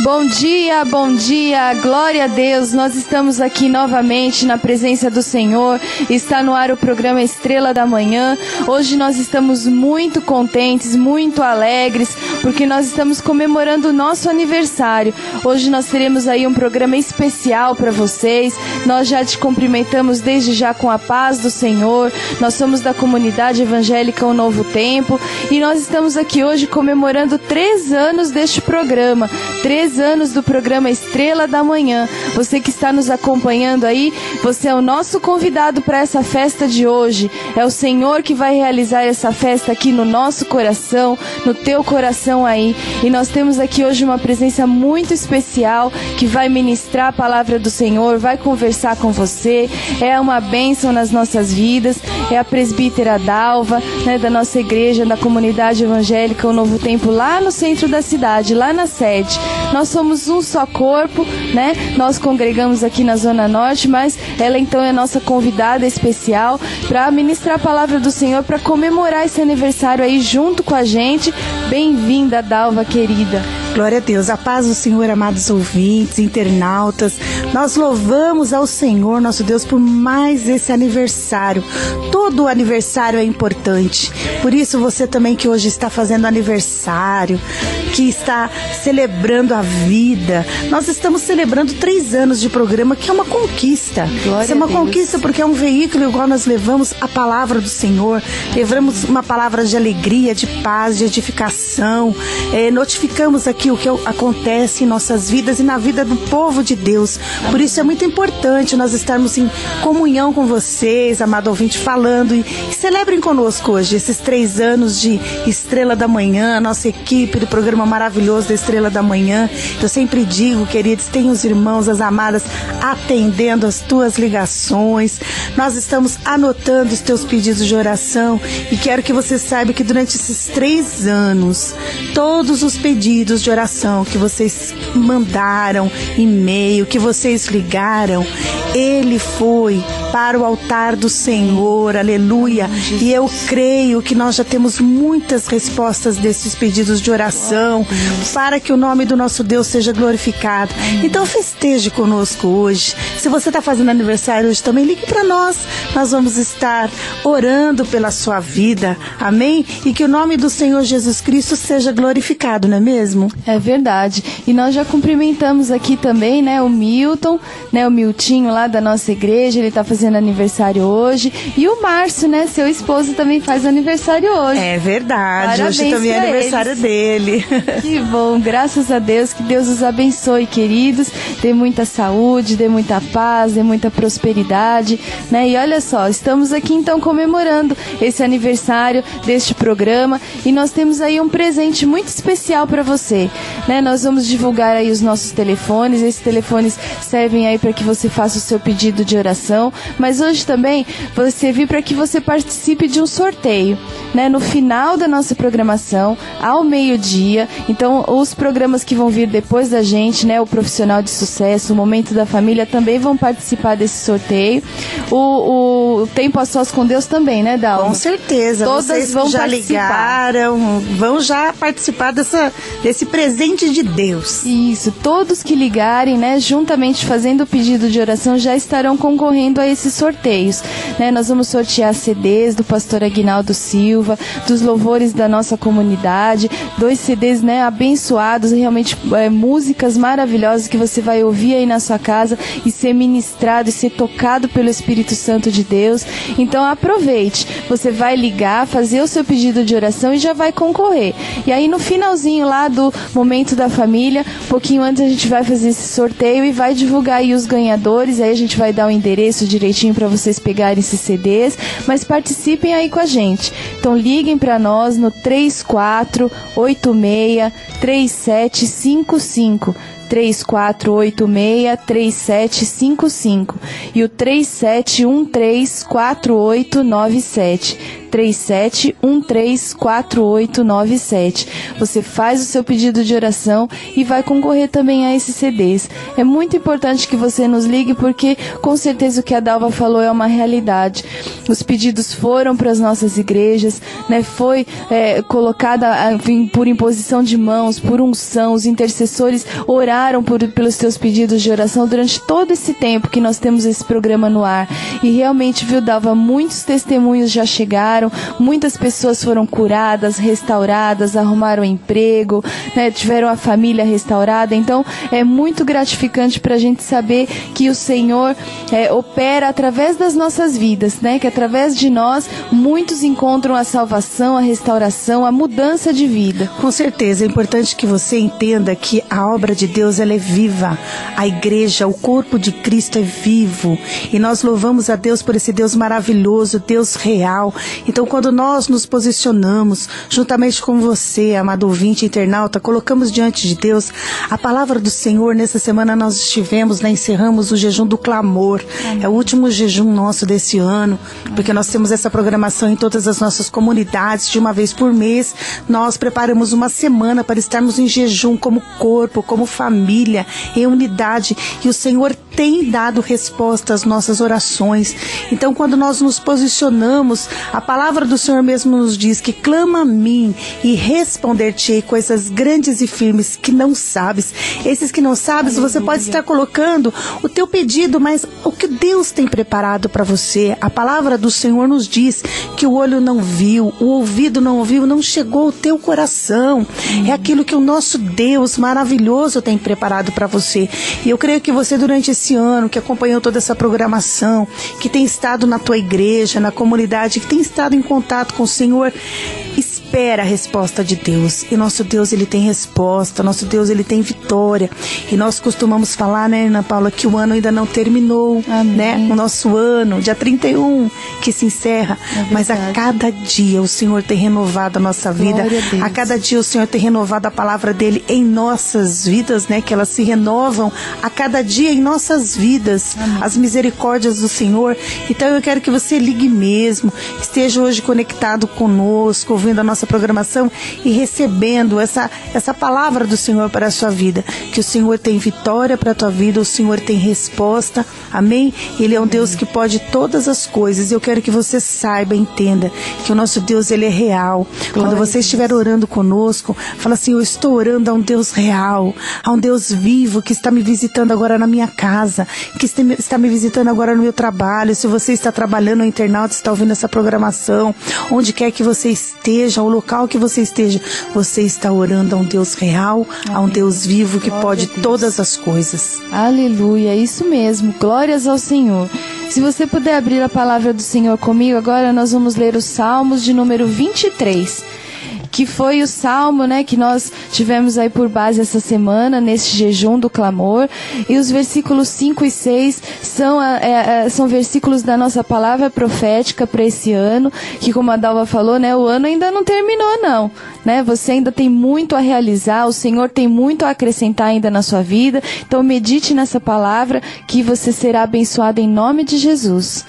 Bom dia, glória a Deus, nós estamos aqui novamente na presença do Senhor, está no ar o programa Estrela da Manhã. Hoje nós estamos muito contentes, muito alegres, porque nós estamos comemorando o nosso aniversário. Hoje nós teremos aí um programa especial para vocês, nós já te cumprimentamos desde já com a paz do Senhor, nós somos da comunidade evangélica O Novo Tempo e nós estamos aqui hoje comemorando 3 anos deste programa, 3 anos do programa Estrela da Manhã. Você que está nos acompanhando aí, você é o nosso convidado para essa festa de hoje. É o Senhor que vai realizar essa festa aqui no nosso coração, no teu coração aí. E nós temos aqui hoje uma presença muito especial que vai ministrar a palavra do Senhor, vai conversar com você. É uma bênção nas nossas vidas. É a presbítera Dalva, né, da nossa igreja, da comunidade evangélica O Novo Tempo, lá no centro da cidade, lá na sede. Nós somos um só corpo, né? Nós congregamos aqui na Zona Norte, mas ela então é nossa convidada especial para ministrar a palavra do Senhor, para comemorar esse aniversário aí junto com a gente. Bem-vinda, Dalva, querida. Glória a Deus, a paz do Senhor, amados ouvintes, internautas. Nós louvamos ao Senhor, nosso Deus, por mais esse aniversário. Todo aniversário é importante. Por isso você também que hoje está fazendo aniversário, que está celebrando a vida. Nós estamos celebrando 3 anos de programa, que é uma conquista. Isso é uma conquista porque é um veículo igual nós levamos a palavra do Senhor, levamos uma palavra de alegria, de paz, de edificação, notificamos aqui o que acontece em nossas vidas e na vida do povo de Deus. Por isso é muito importante nós estarmos em comunhão com vocês, amado ouvinte, falando e celebrem conosco hoje esses 3 anos de Estrela da Manhã, nossa equipe do programa maravilhoso da Estrela da Manhã. Eu sempre digo, queridos, tem os irmãos, as amadas atendendo as tuas ligações. Nós estamos anotando os teus pedidos de oração e quero que você saiba que durante esses 3 anos, todos os pedidos de oração que vocês mandaram, e-mail, que vocês ligaram, ele foi para o altar do Senhor, aleluia. E eu creio que nós já temos muitas respostas desses pedidos de oração, para que o nome do nosso Deus seja glorificado. Então festeje conosco hoje. Se você está fazendo aniversário hoje também, ligue para nós. Nós vamos estar orando pela sua vida, amém? E que o nome do Senhor Jesus Cristo seja glorificado, não é mesmo? É verdade. E nós já cumprimentamos aqui também, né, o Milton, né, o Miltinho lá da nossa igreja, ele está fazendo aniversário hoje. E o Márcio, né, seu esposo, também faz aniversário hoje. É verdade. Parabéns, hoje também é aniversário dele. Que bom, graças a Deus, que Deus os abençoe, queridos, dê muita saúde, dê muita paz, dê muita prosperidade, né? E olha só, estamos aqui então comemorando esse aniversário deste programa e nós temos aí um presente muito especial para você, né? Nós vamos divulgar aí os nossos telefones, esses telefones servem aí para que você faça o seu pedido de oração, mas hoje também vai servir para que você participe de um sorteio, né? No final da nossa programação, ao meio-dia. Então, os programas que vão vir depois da gente, né, o Profissional de Sucesso, o Momento da Família, também vão participar desse sorteio. O Tempo a Sós com Deus também, né, Dalva? Com certeza. Todas vocês vão já participar. ligaram, vão já participar desse presente de Deus. Isso, todos que ligarem, né, juntamente fazendo o pedido de oração, já estarão concorrendo a esses sorteios, né? Nós vamos sortear CDs do pastor Aguinaldo Silva, dos louvores da nossa comunidade, 2 CDs, né, abençoados, realmente músicas maravilhosas que você vai ouvir aí na sua casa e ser ministrado e ser tocado pelo Espírito Santo de Deus. Então aproveite, você vai ligar, fazer o seu pedido de oração e já vai concorrer. E aí no finalzinho lá do Momento da Família, um pouquinho antes a gente vai fazer esse sorteio e vai divulgar aí os ganhadores, aí a gente vai dar o endereço direitinho para vocês pegarem esses CDs, mas participem aí com a gente. Então liguem para nós no 3486-3755. 3486-3755 e o 3713-4897. 3713-4897. Você faz o seu pedido de oração e vai concorrer também a esses CDs. É muito importante que você nos ligue, porque com certeza o que a Dalva falou é uma realidade. Os pedidos foram para as nossas igrejas, né? Foi colocada por imposição de mãos, por unção. Os intercessores oraram pelos seus pedidos de oração durante todo esse tempo que nós temos esse programa no ar. E realmente, viu, Dalva, muitos testemunhos já chegaram. Muitas pessoas foram curadas, restauradas, arrumaram emprego, né, tiveram a família restaurada. Então é muito gratificante para a gente saber que o Senhor opera através das nossas vidas, né, que através de nós muitos encontram a salvação, a restauração, a mudança de vida. Com certeza, é importante que você entenda que a obra de Deus, ela é viva. A igreja, o corpo de Cristo é vivo. E nós louvamos a Deus por esse Deus maravilhoso, Deus real. Então, quando nós nos posicionamos, juntamente com você, amado ouvinte internauta, colocamos diante de Deus a palavra do Senhor. Nessa semana nós estivemos, encerramos o jejum do clamor. É o último jejum nosso desse ano, porque nós temos essa programação em todas as nossas comunidades, de uma vez por mês. Nós preparamos uma semana para estarmos em jejum como corpo, como família, em unidade, e o Senhor tem dado resposta às nossas orações. Então, quando nós nos posicionamos, a palavra do Senhor mesmo nos diz que clama a mim e responder-te-ei coisas grandes e firmes que não sabes. Esses que não sabes, você pode estar colocando o teu pedido, mas o que Deus tem preparado para você. A palavra do Senhor nos diz que o olho não viu, o ouvido não ouviu, não chegou ao teu coração. É aquilo que o nosso Deus maravilhoso tem preparado para você. E eu creio que você, durante esse ano, que acompanhou toda essa programação, que tem estado na tua igreja, na comunidade, que tem estado em contato com o Senhor, espera a resposta de Deus. E nosso Deus, ele tem resposta, nosso Deus, ele tem vitória. E nós costumamos falar, né, Ana Paula, que o ano ainda não terminou, né? O nosso ano, dia 31, que se encerra. Mas a cada dia o Senhor tem renovado a nossa vida. A cada dia o Senhor tem renovado a palavra dele em nossas vidas, né? Que elas se renovam a cada dia em nossas vidas. Amém. As misericórdias do Senhor. Então eu quero que você ligue mesmo, esteja hoje conectado conosco, ouvindo a nossa programação e recebendo essa palavra do Senhor para a sua vida. Que o Senhor tem vitória para a tua vida, o Senhor tem resposta. Amém? Ele é um Deus que pode todas as coisas. Eu quero que você saiba, entenda que o nosso Deus, ele é real. Quando você estiver orando conosco, fala assim: eu estou orando a um Deus real, a um Deus vivo que está me visitando agora na minha casa, que está me visitando agora no meu trabalho. Se você está trabalhando no internauta, está ouvindo essa programação, onde quer que você esteja, o local que você esteja, você está orando a um Deus real, a um Deus vivo que pode todas as coisas. Aleluia, isso mesmo, glórias ao Senhor. Se você puder abrir a palavra do Senhor comigo, agora nós vamos ler os Salmos de número 23, que foi o salmo, né, que nós tivemos aí por base essa semana, nesse jejum do clamor. E os versículos 5 e 6 são versículos da nossa palavra profética para esse ano, que, como a Dalva falou, né, o ano ainda não terminou, não, né? Você ainda tem muito a realizar, o Senhor tem muito a acrescentar ainda na sua vida. Então medite nessa palavra, que você será abençoado em nome de Jesus.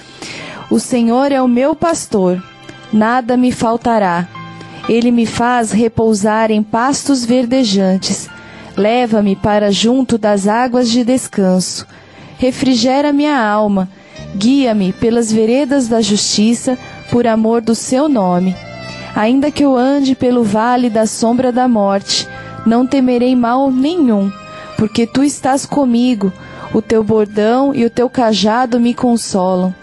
O Senhor é o meu pastor, nada me faltará. Ele me faz repousar em pastos verdejantes. Leva-me para junto das águas de descanso. Refrigera minha alma. Guia-me pelas veredas da justiça, por amor do seu nome. Ainda que eu ande pelo vale da sombra da morte, não temerei mal nenhum, porque tu estás comigo. O teu bordão e o teu cajado me consolam.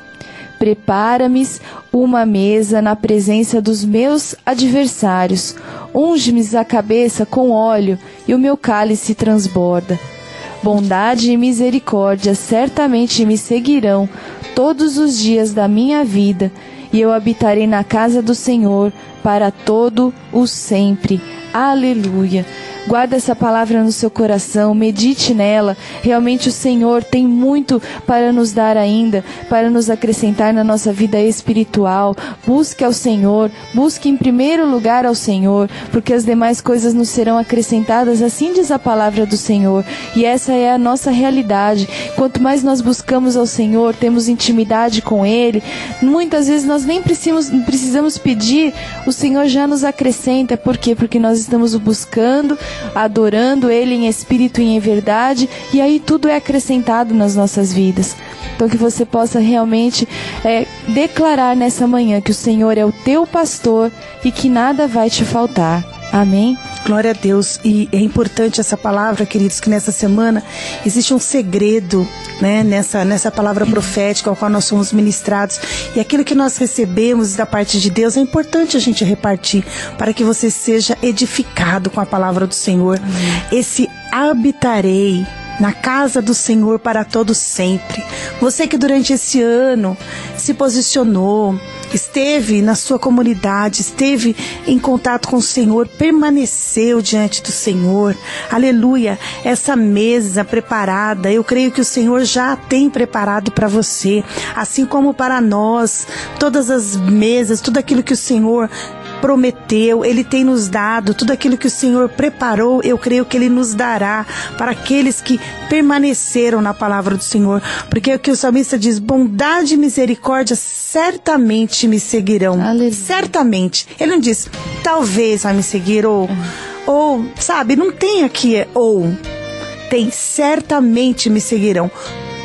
Prepara-me uma mesa na presença dos meus adversários. Unge-me a cabeça com óleo e o meu cálice transborda. Bondade e misericórdia certamente me seguirão todos os dias da minha vida, e eu habitarei na casa do Senhor para todo o sempre. Aleluia. Guarda essa palavra no seu coração, medite nela. Realmente o Senhor tem muito para nos dar ainda, para nos acrescentar na nossa vida espiritual. Busque ao Senhor, busque em primeiro lugar ao Senhor, porque as demais coisas nos serão acrescentadas, assim diz a palavra do Senhor. E essa é a nossa realidade. Quanto mais nós buscamos ao Senhor, temos intimidade com Ele, muitas vezes nós nem precisamos pedir, o Senhor já nos acrescenta. Por quê? Porque nós estamos o buscando, adorando Ele em espírito e em verdade, e aí tudo é acrescentado nas nossas vidas. Então que você possa realmente declarar nessa manhã que o Senhor é o teu pastor e que nada vai te faltar. Amém? Glória a Deus. E é importante essa palavra, queridos, que nessa semana existe um segredo, né, nessa palavra profética ao qual nós somos ministrados. E aquilo que nós recebemos da parte de Deus é importante a gente repartir para que você seja edificado com a palavra do Senhor. Esse habitarei na casa do Senhor para todo sempre. Você que durante esse ano se posicionou, esteve na sua comunidade, esteve em contato com o Senhor, permaneceu diante do Senhor, aleluia, essa mesa preparada, eu creio que o Senhor já tem preparado para você, assim como para nós, todas as mesas, tudo aquilo que o Senhor prometeu, Ele tem nos dado, tudo aquilo que o Senhor preparou, eu creio que Ele nos dará para aqueles que permaneceram na palavra do Senhor, porque é o que o salmista diz, bondade e misericórdia certamente me seguirão. Aleluia. Certamente, ele não diz, talvez vai me seguir, ou sabe, não tem aqui, tem, certamente me seguirão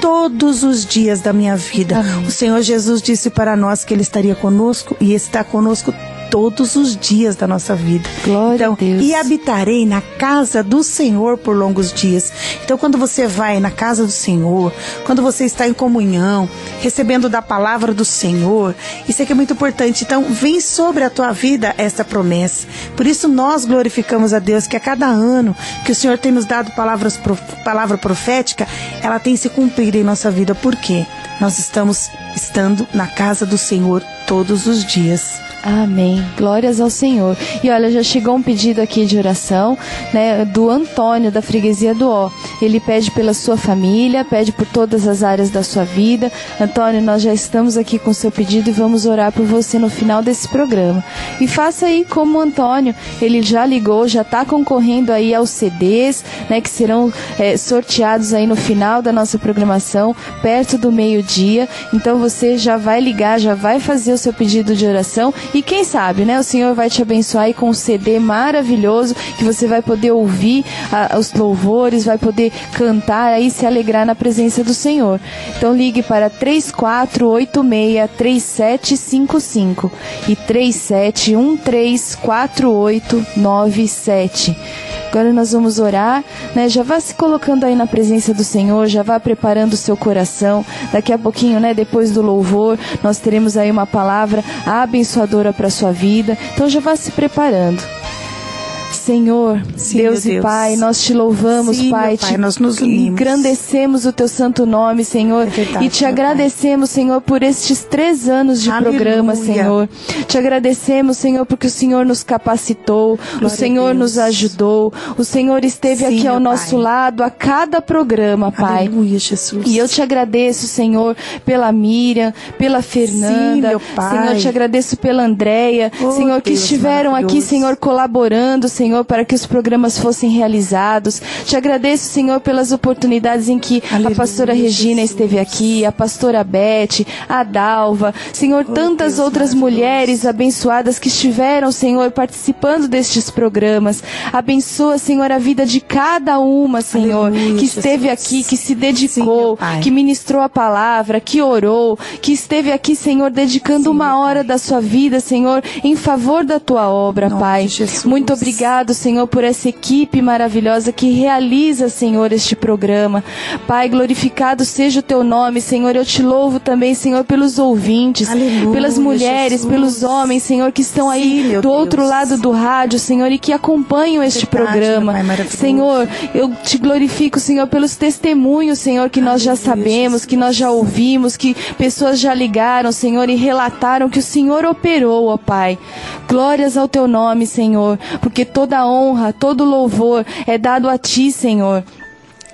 todos os dias da minha vida. Amém. O Senhor Jesus disse para nós que Ele estaria conosco e está conosco todos os dias da nossa vida. Glória a Deus. E habitarei na casa do Senhor por longos dias. Então, quando você vai na casa do Senhor, quando você está em comunhão, recebendo da palavra do Senhor, isso aqui é muito importante. Então, vem sobre a tua vida essa promessa. Por isso, nós glorificamos a Deus que a cada ano que o Senhor tem nos dado palavra profética, ela tem se cumprido em nossa vida. Por quê? Nós estamos estando na casa do Senhor todos os dias. Amém. Glórias ao Senhor. E olha, já chegou um pedido aqui de oração, né, do Antônio, da freguesia do Ó. Ele pede pela sua família, pede por todas as áreas da sua vida. Antônio, nós já estamos aqui com o seu pedido e vamos orar por você no final desse programa. E faça aí como o Antônio, ele já ligou, já está concorrendo aí aos CDs, né, que serão sorteados aí no final da nossa programação, perto do meio-dia. Então você já vai ligar, já vai fazer o seu pedido de oração. E quem sabe, né, o Senhor vai te abençoar aí com um CD maravilhoso que você vai poder ouvir os louvores, vai poder cantar aí, se alegrar na presença do Senhor. Então ligue para 3486-3755 e 37134897. Agora nós vamos orar, né? Já vá se colocando aí na presença do Senhor, já vá preparando o seu coração. Daqui a pouquinho, né, depois do louvor, nós teremos aí uma palavra abençoadora para a sua vida. Então já vá se preparando. Senhor, sim, Deus e Pai, nós te louvamos, sim, Pai, nós nos unimos. Engrandecemos o teu santo nome, Senhor, verdade, e te agradecemos, Senhor, por estes 3 anos de programa, Senhor. Te agradecemos, Senhor, porque o Senhor nos capacitou, glória o Senhor nos ajudou, o Senhor esteve aqui ao nosso lado a cada programa, Pai. Aleluia, Jesus. E eu te agradeço, Senhor, pela Miriam, pela Fernanda, sim, meu Pai. Senhor, te agradeço pela Andréia, Senhor, que estiveram aqui, Senhor, colaborando, Senhor, para que os programas fossem realizados. Te agradeço, Senhor, pelas oportunidades em que aleluia, a pastora Regina esteve aqui, a pastora Beth, a Dalva, Senhor, tantas Deus, outras mulheres abençoadas que estiveram, Senhor, participando destes programas. Abençoa, Senhor, a vida de cada uma, Senhor, aleluia, que esteve Jesus. Aqui, que se dedicou, sim, que ministrou a palavra, que orou, que esteve aqui, Senhor, dedicando sim, uma hora da sua vida, Senhor, em favor da tua obra, Pai. Muito obrigado, Senhor, por essa equipe maravilhosa que realiza, Senhor, este programa. Pai, glorificado seja o teu nome, Senhor. Eu te louvo também, Senhor, pelos ouvintes, aleluia, pelas mulheres, Jesus. Pelos homens, Senhor, que estão aí sim, do outro lado do rádio, Senhor, e que acompanham este programa. Senhor, eu te glorifico, Senhor, pelos testemunhos, Senhor, que nós já sabemos, que nós já ouvimos, que pessoas já ligaram, Senhor, e relataram que o Senhor operou, ó Pai. Glórias ao teu nome, Senhor, porque toda toda honra, todo louvor é dado a Ti, Senhor.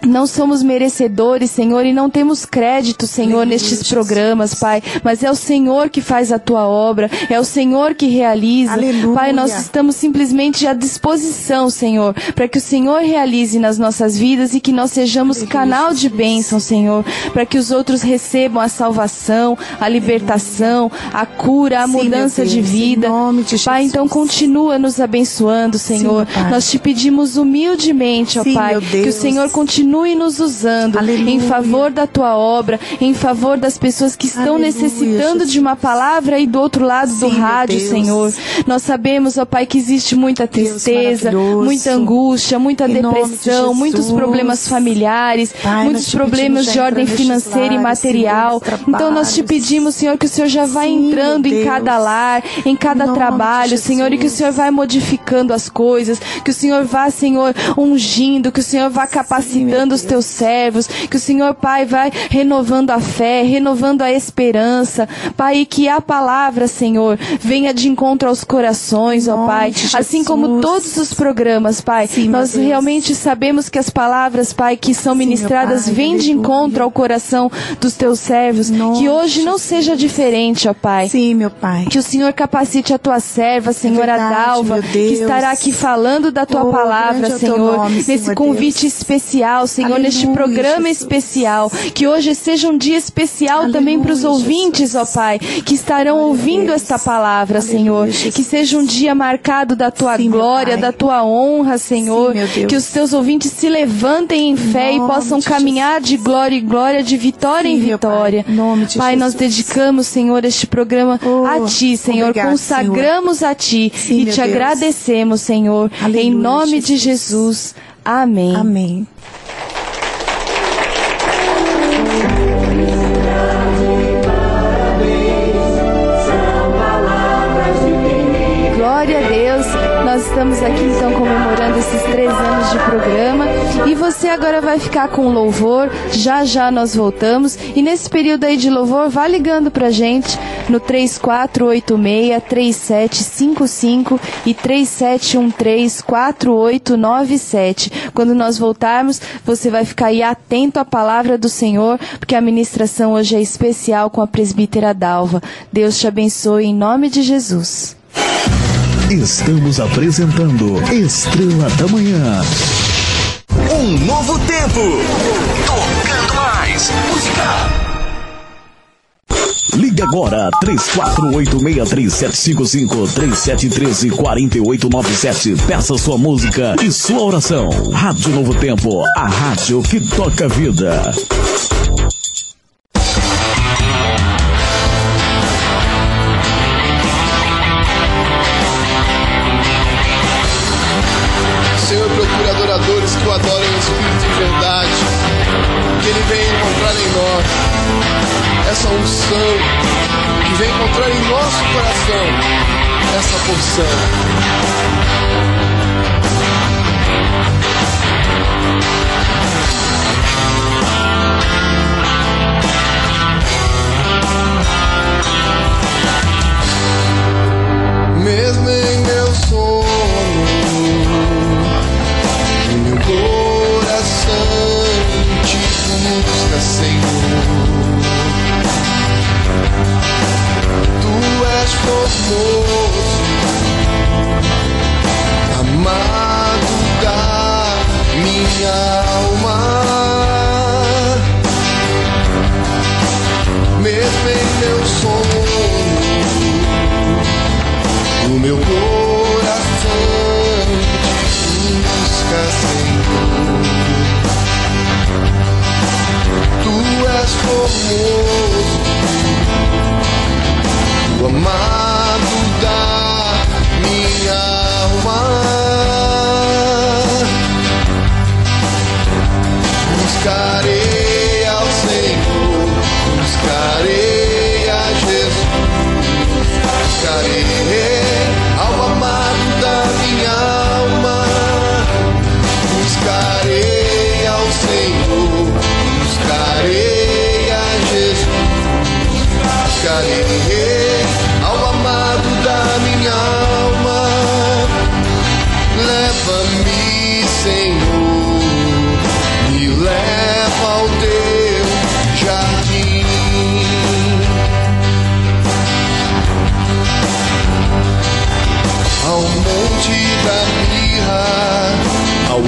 Não somos merecedores, Senhor, e não temos crédito, Senhor, nestes programas, Pai. Mas é o Senhor que faz a Tua obra, é o Senhor que realiza. Aleluia. Pai, nós estamos simplesmente à disposição, Senhor, para que o Senhor realize nas nossas vidas e que nós sejamos canal de bênção, Senhor, para que os outros recebam a salvação, a libertação, a cura, a mudança de vida. Em nome de Jesus. Pai, então continua nos abençoando, Senhor. Sim, nós te pedimos humildemente, ó Sim, Pai, meu Deus. que o Senhor continue nos usando. Aleluia. Em favor da Tua obra, em favor das pessoas que estão Aleluia, necessitando Jesus. de uma palavra aí do outro lado do Sim, meu rádio, Deus. Senhor. Nós sabemos, ó Pai, que existe muita Deus tristeza, maravilhoso. muita angústia, muita Em nome de depressão, Jesus. muitos problemas familiares, Pai, muitos nós te problemas pedimos, de já ordem entra nestes financeira e lares, material. Senhor, nos Então nós te trabalhos. pedimos, Senhor, que o Senhor já vai Sim, entrando meu em cada Deus. lar, em cada Em nome trabalho, de Senhor, e que o Jesus. Senhor vai modificando as coisas, que o Senhor vá, Senhor, ungindo, que o Senhor vá capacitando os Teus servos, que o Senhor, Pai, vai renovando a fé, renovando a esperança, Pai, e que a palavra, Senhor, venha de encontro aos corações, ó Em Pai, nome de assim Jesus. como todos os programas, Pai, Sim, meu nós Deus. realmente sabemos que as palavras, Pai, que são ministradas Pai, vêm de aleluia. encontro ao coração dos Teus servos, Em nome que hoje de não seja diferente, ó Pai. Sim, meu Pai. Que o Senhor capacite a Tua serva, Senhor, a verdade, Dalva, meu que Deus. estará aqui falando da Tua Oh, palavra, grande é o Teu Senhor, nome, nesse Senhor convite Deus. especial, Senhor, neste Aleluia, programa Jesus. especial. Que hoje seja um dia especial Aleluia, também para os ouvintes, Jesus. ó Pai, que estarão Glória a ouvindo Deus. esta palavra, Aleluia, Senhor. Jesus. Que seja um dia marcado da Tua Sim, meu glória, Pai. da Tua honra, Senhor. Sim, meu Deus. Que os Teus ouvintes se levantem em fé e nome possam de caminhar de glória em glória, de vitória Sim, em meu Pai. vitória. Em nome de Pai, nós Jesus. dedicamos, Senhor, este programa Oh, a Ti, Senhor. obrigado, Consagramos a Ti Sim, e meu Te Deus. agradecemos, Senhor. Aleluia, Em nome de Jesus. Jesus. Amém. Amém. Glória a Deus, nós estamos aqui então comemorando esses 3 anos de programa e você agora vai ficar com louvor, já nós voltamos e nesse período aí de louvor, vá ligando pra gente no 3486-3755 e 3713-4897. Quando nós voltarmos, você vai ficar aí atento à palavra do Senhor, porque a ministração hoje é especial com a presbítera Dalva. Deus te abençoe em nome de Jesus. Estamos apresentando Estrela da Manhã. Um novo tempo. Tocando mais. Música. Ligue agora 34863755 3713-4897. Peça sua música e sua oração. Rádio Novo Tempo, a rádio que toca a vida. Senhor, procura adoradores que o adorem em espírito e verdade, que Ele venha encontrar em nós essa unção, que venha encontrar em nosso coração essa porção. Mesmo em meu sono, o meu coração te busca, Senhor. Tu és formoso, amado da minha alma. Mesmo em meu sono, o meu coração te busca, Senhor. Tu és formoso, o amado da minha alma. Buscarei ao Senhor, buscarei a Jesus. Buscarei ao amado da minha alma. Buscarei ao Senhor, buscarei a Jesus. Buscarei ao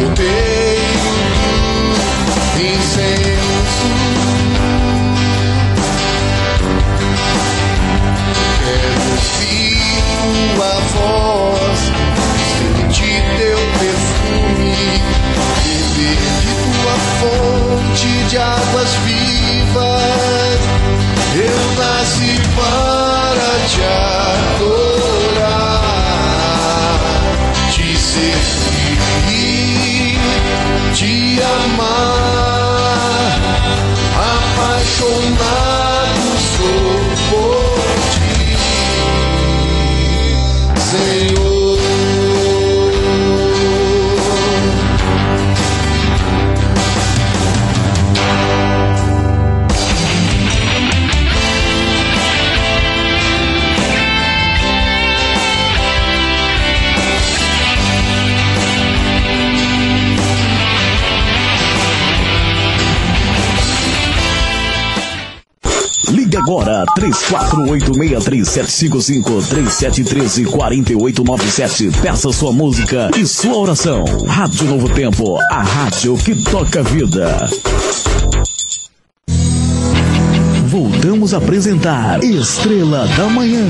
rodeio do incenso. Quero ouvir tua voz, sentir teu perfume, beber de tua fonte de águas vivas. Eu nasci para te adorar, te servir, te amar. Apaixonado sou por ti, Senhor. Ligue agora 34863755 3713-4897. Peça sua música e sua oração. Rádio Novo Tempo, a rádio que toca a vida. Voltamos a apresentar Estrela da Manhã.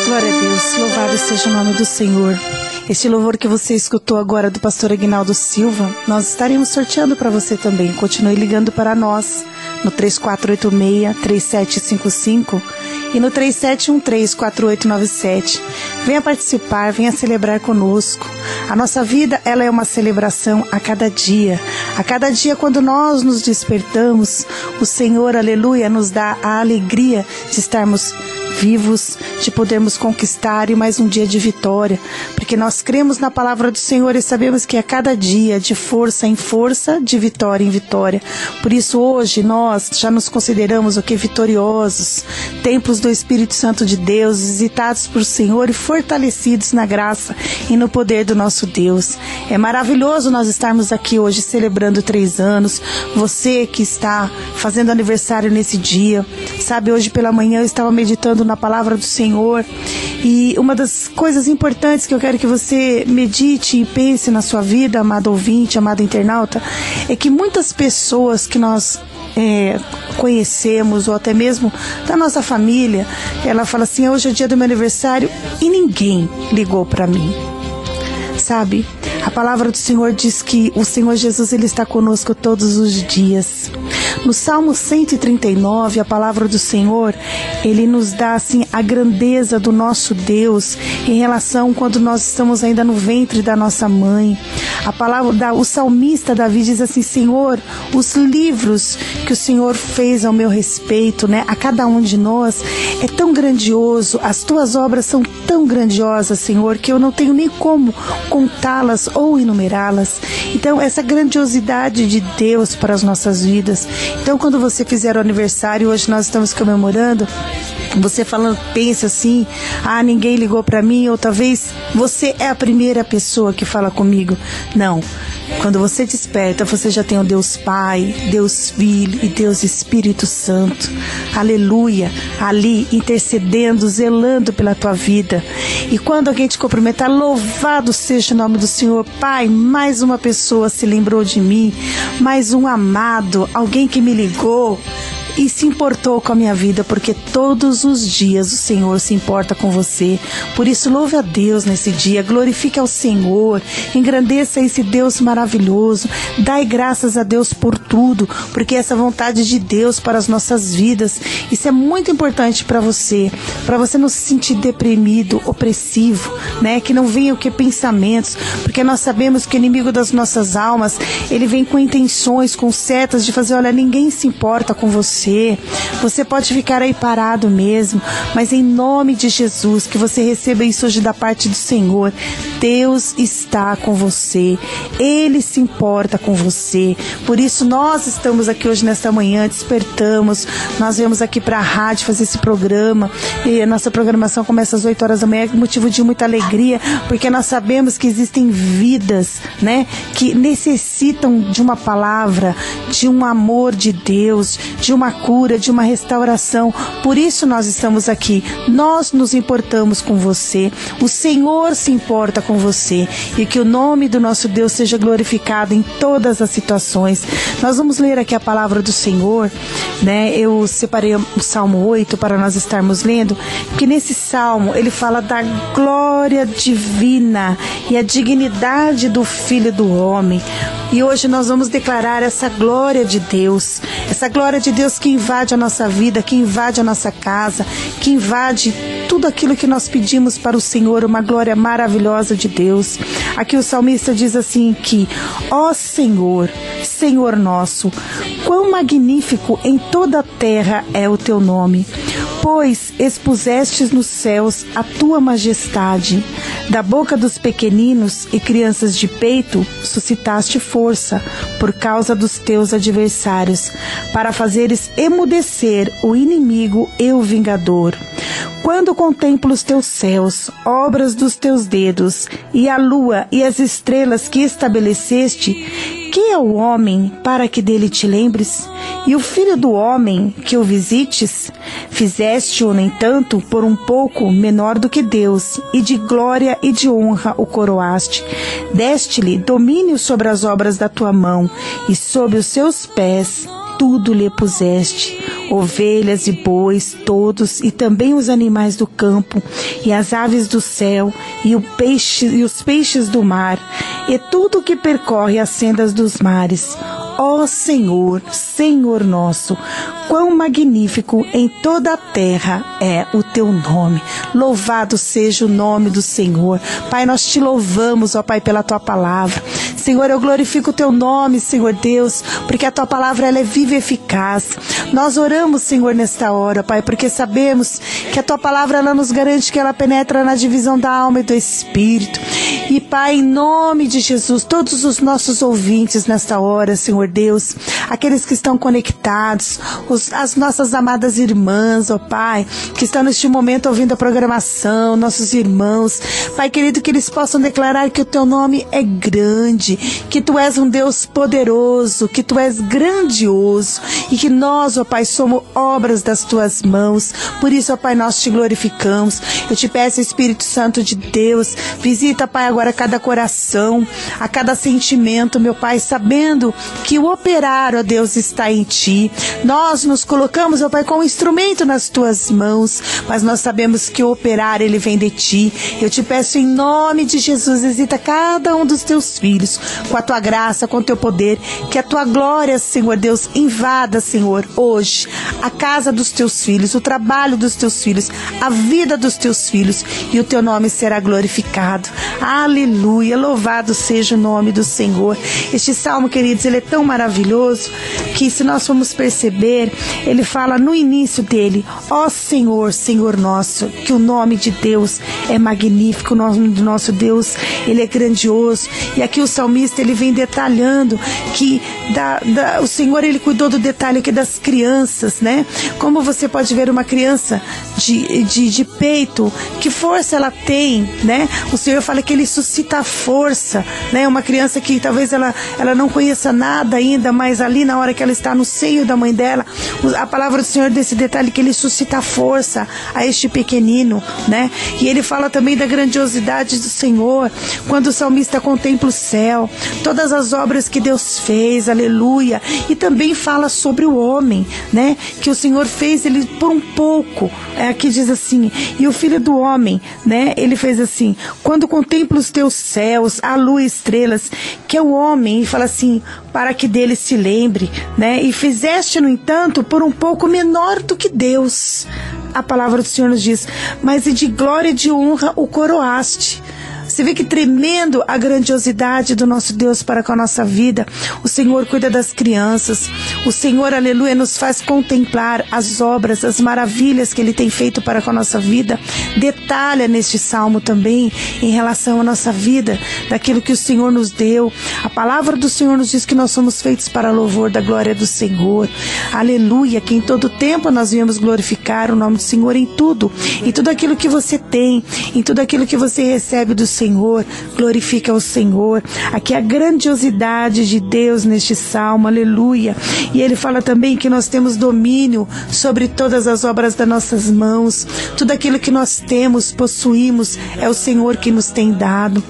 Glória a Deus, louvado seja o nome do Senhor. Este louvor que você escutou agora do pastor Aguinaldo Silva, nós estaremos sorteando para você também. Continue ligando para nós no 3486-3755 e no 3713-4897. Venha participar, venha celebrar conosco. A nossa vida, ela é uma celebração a cada dia. A cada dia, quando nós nos despertamos, o Senhor, aleluia, nos dá a alegria de estarmos vivos, de podermos conquistar e mais um dia de vitória, porque nós cremos na palavra do Senhor e sabemos que a cada dia, de força em força, de vitória em vitória. Por isso hoje nós já nos consideramos o que? Vitoriosos, templos do Espírito Santo de Deus, visitados por Senhor e fortalecidos na graça e no poder do nosso Deus. É maravilhoso nós estarmos aqui hoje celebrando 3 anos, você que está fazendo aniversário nesse dia, sabe, hoje pela manhã eu estava meditando na palavra do Senhor e uma das coisas importantes que eu quero que você medite e pense na sua vida, amado ouvinte, amado internauta, é que muitas pessoas que nós conhecemos ou até mesmo da nossa família, ela fala assim, hoje é o dia do meu aniversário e ninguém ligou para mim. Sabe, a palavra do Senhor diz que o Senhor Jesus, ele está conosco todos os dias. No Salmo 139, a palavra do Senhor, ele nos dá assim a grandeza do nosso Deus em relação quando nós estamos ainda no ventre da nossa mãe. A palavra o salmista Davi diz assim, Senhor, os livros que o Senhor fez ao meu respeito, né, a cada um de nós, é tão grandioso, as tuas obras são tão grandiosas, Senhor, que eu não tenho nem como contá-las ou enumerá-las. Então, essa grandiosidade de Deus para as nossas vidas. Então, quando você fizer o aniversário, hoje nós estamos comemorando, você falando, pensa assim, ninguém ligou para mim, ou talvez você é a primeira pessoa que fala comigo. Não, quando você desperta, você já tem o Deus Pai, Deus Filho e Deus Espírito Santo, aleluia, ali intercedendo, zelando pela tua vida. E quando alguém te cumprimentar, louvado seja o nome do Senhor. Pai, mais uma pessoa se lembrou de mim, mais um amado, alguém que me ligou e se importou com a minha vida, porque todos os dias o Senhor se importa com você. Por isso, louve a Deus nesse dia, glorifique ao Senhor, engrandeça esse Deus maravilhoso, dai graças a Deus por tudo, porque essa vontade de Deus para as nossas vidas, isso é muito importante para você não se sentir deprimido, opressivo, né? Que não venha pensamentos, porque nós sabemos que o inimigo das nossas almas, ele vem com intenções, com setas de fazer, olha, ninguém se importa com você. Você pode ficar aí parado mesmo, mas em nome de Jesus, que você receba isso hoje da parte do Senhor. Deus está com você, Ele se importa com você. Por isso nós estamos aqui hoje nesta manhã, despertamos, nós viemos aqui para a rádio fazer esse programa, e a nossa programação começa às 8 horas da manhã, motivo de muita alegria, porque nós sabemos que existem vidas, né, que necessitam de uma palavra, de um amor de Deus, de uma cura, de uma restauração. Por isso nós estamos aqui. Nós nos importamos com você. O Senhor se importa com você. E que o nome do nosso Deus seja glorificado em todas as situações. Nós vamos ler aqui a palavra do Senhor, né? Eu separei o Salmo 8 para nós estarmos lendo, porque nesse Salmo ele fala da glória divina e a dignidade do Filho do Homem. E hoje nós vamos declarar essa glória de Deus, essa glória de Deus que invade a nossa vida, que invade a nossa casa, que invade tudo aquilo que nós pedimos para o Senhor, uma glória maravilhosa de Deus. Aqui o salmista diz assim que: ó Senhor, Senhor nosso, quão magnífico em toda a terra é o teu nome, pois expusestes nos céus a tua majestade. Da boca dos pequeninos e crianças de peito suscitaste força por causa dos teus adversários, para fazeres emudecer o inimigo e o vingador. Quando contemplo os teus céus, obras dos teus dedos, e a lua e as estrelas que estabeleceste, quem é o homem para que dele te lembres? E o filho do homem que o visites? Fizeste-o, no entanto, por um pouco menor do que Deus, e de glória e de honra o coroaste. Deste-lhe domínio sobre as obras da tua mão, e sob os seus pés tudo lhe puseste, ovelhas e bois, todos, e também os animais do campo, e as aves do céu, e os peixes do mar, e tudo que percorre as sendas dos mares. Ó Senhor, Senhor nosso, quão magnífico em toda a terra é o teu nome. Louvado seja o nome do Senhor. Pai, nós te louvamos, ó Pai, pela tua palavra. Senhor, eu glorifico o teu nome, Senhor Deus, porque a tua palavra ela é viva e eficaz. Nós oramos, Senhor, nesta hora, Pai, porque sabemos que a tua palavra ela nos garante que ela penetra na divisão da alma e do espírito. E, Pai, em nome de Jesus, todos os nossos ouvintes nesta hora, Senhor Deus, aqueles que estão conectados, as nossas amadas irmãs, ó Pai, que estão neste momento ouvindo a programação, nossos irmãos, Pai querido, que eles possam declarar que o teu nome é grande, que tu és um Deus poderoso, que tu és grandioso e que nós, ó Pai, somos obras das tuas mãos. Por isso, ó Pai, nós te glorificamos. Eu te peço, Espírito Santo de Deus, visita, Pai, agora cada coração, a cada sentimento, meu Pai, sabendo que o operar, ó Deus, está em ti. Nós nos colocamos, ó Pai, como instrumento nas tuas mãos, mas nós sabemos que o operar, ele vem de ti. Eu te peço em nome de Jesus, visita cada um dos teus filhos, com a tua graça, com o teu poder, que a tua glória, Senhor Deus, invada, Senhor, hoje, a casa dos teus filhos, o trabalho dos teus filhos, a vida dos teus filhos, e o teu nome será glorificado. Aleluia, louvado seja o nome do Senhor. Este salmo, queridos, ele é tão maravilhoso, que se nós formos perceber, ele fala no início dele: ó Senhor, Senhor nosso, que o nome de Deus é magnífico, o nome do nosso Deus, ele é grandioso. E aqui o salmista, ele vem detalhando que o Senhor, ele cuidou do detalhe aqui das crianças, né? Como você pode ver uma criança de peito, que força ela tem, né? O Senhor fala que ele suscita a força, né? Uma criança que talvez ela não conheça nada ainda, mas ali na hora que ela está no seio da mãe dela, a palavra do Senhor desse detalhe que ele suscita a força a este pequenino, né? E ele fala também da grandiosidade do Senhor, quando o salmista contempla o céu, todas as obras que Deus fez, aleluia, e também fala sobre o homem, né? Que o Senhor fez ele por um pouco, aqui diz assim, e o filho do homem, né? Ele fez assim: quando contempla os teus céus, a lua e estrelas, que é o homem, e fala assim, para que dele se lembre, né? E fizeste, no entanto, por um pouco menor do que Deus. A palavra do Senhor nos diz: mas e de glória e de honra o coroaste. Você vê que tremendo a grandiosidade do nosso Deus para com a nossa vida. O Senhor cuida das crianças. O Senhor, aleluia, nos faz contemplar as obras, as maravilhas que Ele tem feito para com a nossa vida. Detalha neste salmo também em relação à nossa vida, daquilo que o Senhor nos deu. A palavra do Senhor nos diz que nós somos feitos para louvor da glória do Senhor. Aleluia, que em todo tempo nós viemos glorificar o nome do Senhor em tudo aquilo que você tem, em tudo aquilo que você recebe do Senhor, glorifica o Senhor. Aqui a grandiosidade de Deus neste salmo, aleluia. E ele fala também que nós temos domínio sobre todas as obras das nossas mãos. Tudo aquilo que nós temos, possuímos, é o Senhor que nos tem dado.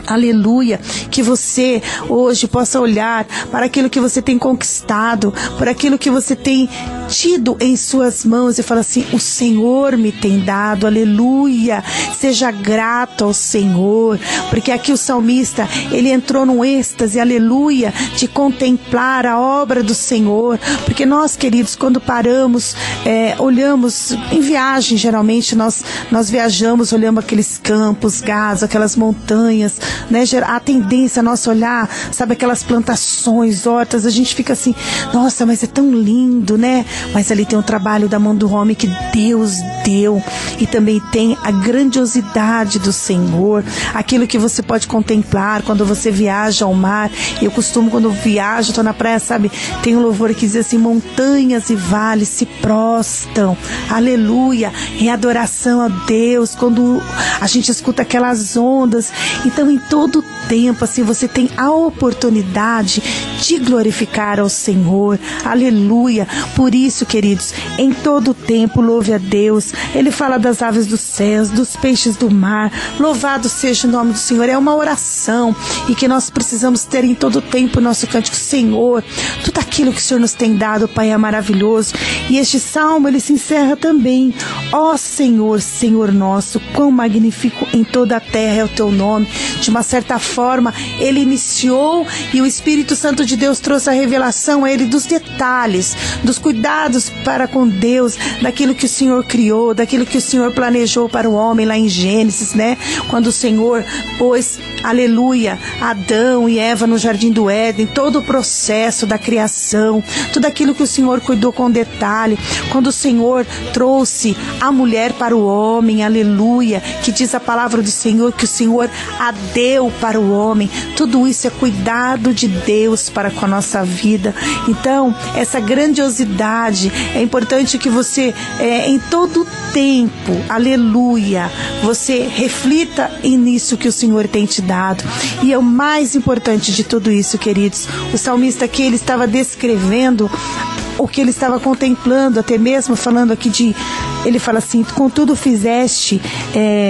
Aleluia, que você hoje possa olhar para aquilo que você tem conquistado, por aquilo que você tem tido em suas mãos e falar assim: o Senhor me tem dado, aleluia. Seja grato ao Senhor, porque aqui o salmista, ele entrou num êxtase, aleluia, de contemplar a obra do Senhor, porque nós, queridos, quando paramos, olhamos em viagem, geralmente nós viajamos, olhamos aqueles campos, gado, aquelas montanhas, né? A tendência, nosso olhar, sabe, aquelas plantações, hortas, a gente fica assim: nossa, mas é tão lindo, né? Mas ali tem o trabalho da mão do homem que Deus deu, e também tem a grandiosidade do Senhor, aquilo que você pode contemplar quando você viaja ao mar. Eu costumo, quando viajo, estou na praia, sabe, tem um louvor que diz assim: montanhas e vales se prostam, aleluia, em adoração a Deus, quando a gente escuta aquelas ondas. Então, em todo tempo, assim, você tem a oportunidade de glorificar ao Senhor, aleluia. Por isso, queridos, em todo tempo louve a Deus. Ele fala das aves dos céus, dos peixes do mar, louvado seja o nome do Senhor. É uma oração, e que nós precisamos ter em todo tempo o nosso cântico: Senhor, tudo aquilo que o Senhor nos tem dado, Pai, é maravilhoso. E este salmo, ele se encerra também: ó Senhor, Senhor nosso, quão magnífico em toda a terra é o teu nome. De uma certa forma, ele iniciou, e o Espírito Santo de Deus trouxe a revelação a ele dos detalhes, dos cuidados para com Deus, daquilo que o Senhor criou, daquilo que o Senhor planejou para o homem lá em Gênesis, né? Quando o Senhor pôs, aleluia, Adão e Eva no jardim do Éden, todo o processo da criação, tudo aquilo que o Senhor cuidou com detalhe. Quando o Senhor trouxe a mulher para o homem, aleluia, que diz a palavra do Senhor que o Senhor a deu para o homem. Tudo isso é cuidado de Deus para com a nossa vida. Então, essa grandiosidade, é importante que você, em todo tempo, aleluia, você reflita nisso que o Senhor tem te dado. E é o mais importante de tudo isso, queridos. O salmista aqui, ele estava descrevendo o que ele estava contemplando, até mesmo falando aqui ele fala assim: contudo fizeste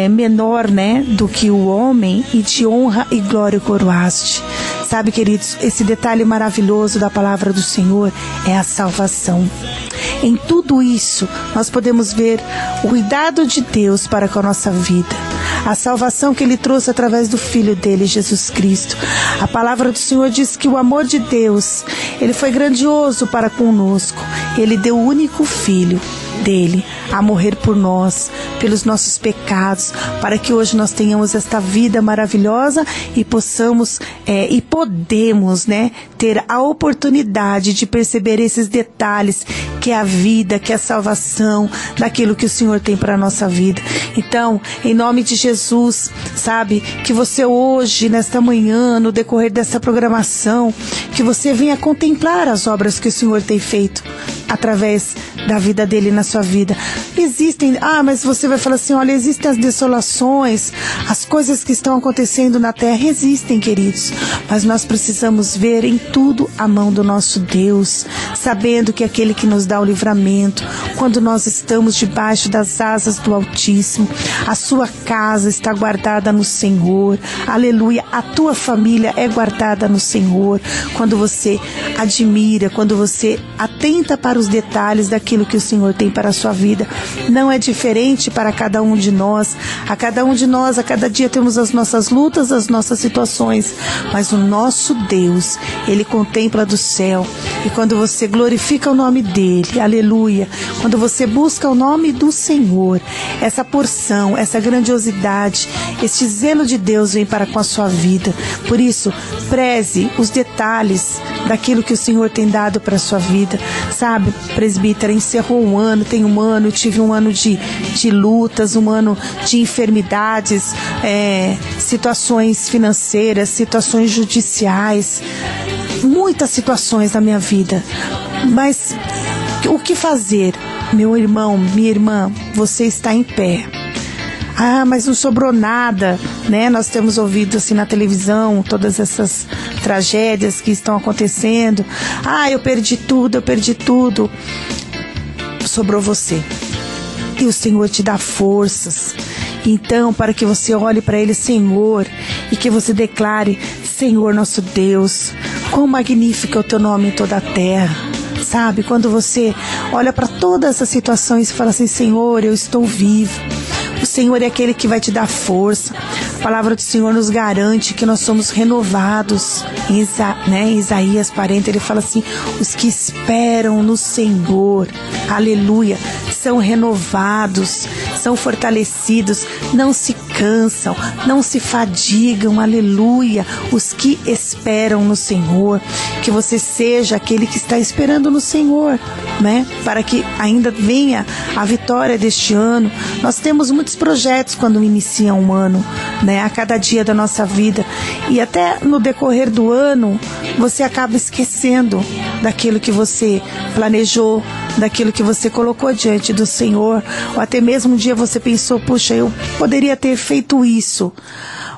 menor, né, do que o homem, e de honra e glória o coroaste. Sabe, queridos, esse detalhe maravilhoso da palavra do Senhor é a salvação. Em tudo isso, nós podemos ver o cuidado de Deus para com a nossa vida. A salvação que Ele trouxe através do Filho dele, Jesus Cristo. A palavra do Senhor diz que o amor de Deus, Ele foi grandioso para conosco. Ele deu o único Filho dele a morrer por nós, pelos nossos pecados, para que hoje nós tenhamos esta vida maravilhosa e possamos e podemos, né, ter a oportunidade de perceber esses detalhes, que é a vida, que é a salvação, daquilo que o Senhor tem para a nossa vida. Então, em nome de Jesus, sabe, que você hoje, nesta manhã, no decorrer dessa programação, que você venha contemplar as obras que o Senhor tem feito através da vida dele na sua vida. Existem, mas você vai falar assim: olha, existem as desolações, as coisas que estão acontecendo na terra, existem, queridos, mas nós precisamos ver em tudo a mão do nosso Deus, sabendo que aquele que nos dá o livramento, quando nós estamos debaixo das asas do Altíssimo, a sua casa está guardada no Senhor, aleluia, a tua família é guardada no Senhor. Quando você admira, quando você atenta para os detalhes daquilo que o Senhor tem para a sua vida, não é diferente para cada um de nós. A cada um de nós, a cada dia temos as nossas lutas, as nossas situações, mas o nosso Deus, Ele contempla do céu. E quando você glorifica o nome dEle, aleluia, quando você busca o nome do Senhor, essa porção, essa grandiosidade, este zelo de Deus vem para com a sua vida. Por isso, preze os detalhes daquilo que o Senhor tem dado para a sua vida. Sabe, presbítera, encerrou um ano, tem um ano, eu tive um ano de lutas, um ano de enfermidades, situações financeiras, situações judiciais, muitas situações na minha vida. Mas o que fazer? Meu irmão, minha irmã, você está em pé. Ah, mas não sobrou nada, né? Nós temos ouvido assim na televisão todas essas tragédias que estão acontecendo. Ah, eu perdi tudo. Sobrou você. E o Senhor te dá forças. Então, para que você olhe para Ele, Senhor, e que você declare: Senhor nosso Deus, quão magnífico é o teu nome em toda a terra. Sabe, quando você olha para todas essas situações e fala assim: Senhor, eu estou vivo. O Senhor é aquele que vai te dar força. A palavra do Senhor nos garante que nós somos renovados. Em Isaías 40, ele fala assim: os que esperam no Senhor, aleluia, são renovados, são fortalecidos, não se cansam, não se fadigam, aleluia. Os que esperam no Senhor, que você seja aquele que está esperando no Senhor, né? Para que ainda venha a vitória deste ano. Nós temos muitos projetos quando inicia um ano, né? A cada dia da nossa vida, e até no decorrer do ano você acaba esquecendo daquilo que você planejou, daquilo que você colocou diante do Senhor, ou até mesmo um dia você pensou: puxa, eu poderia ter feito isso.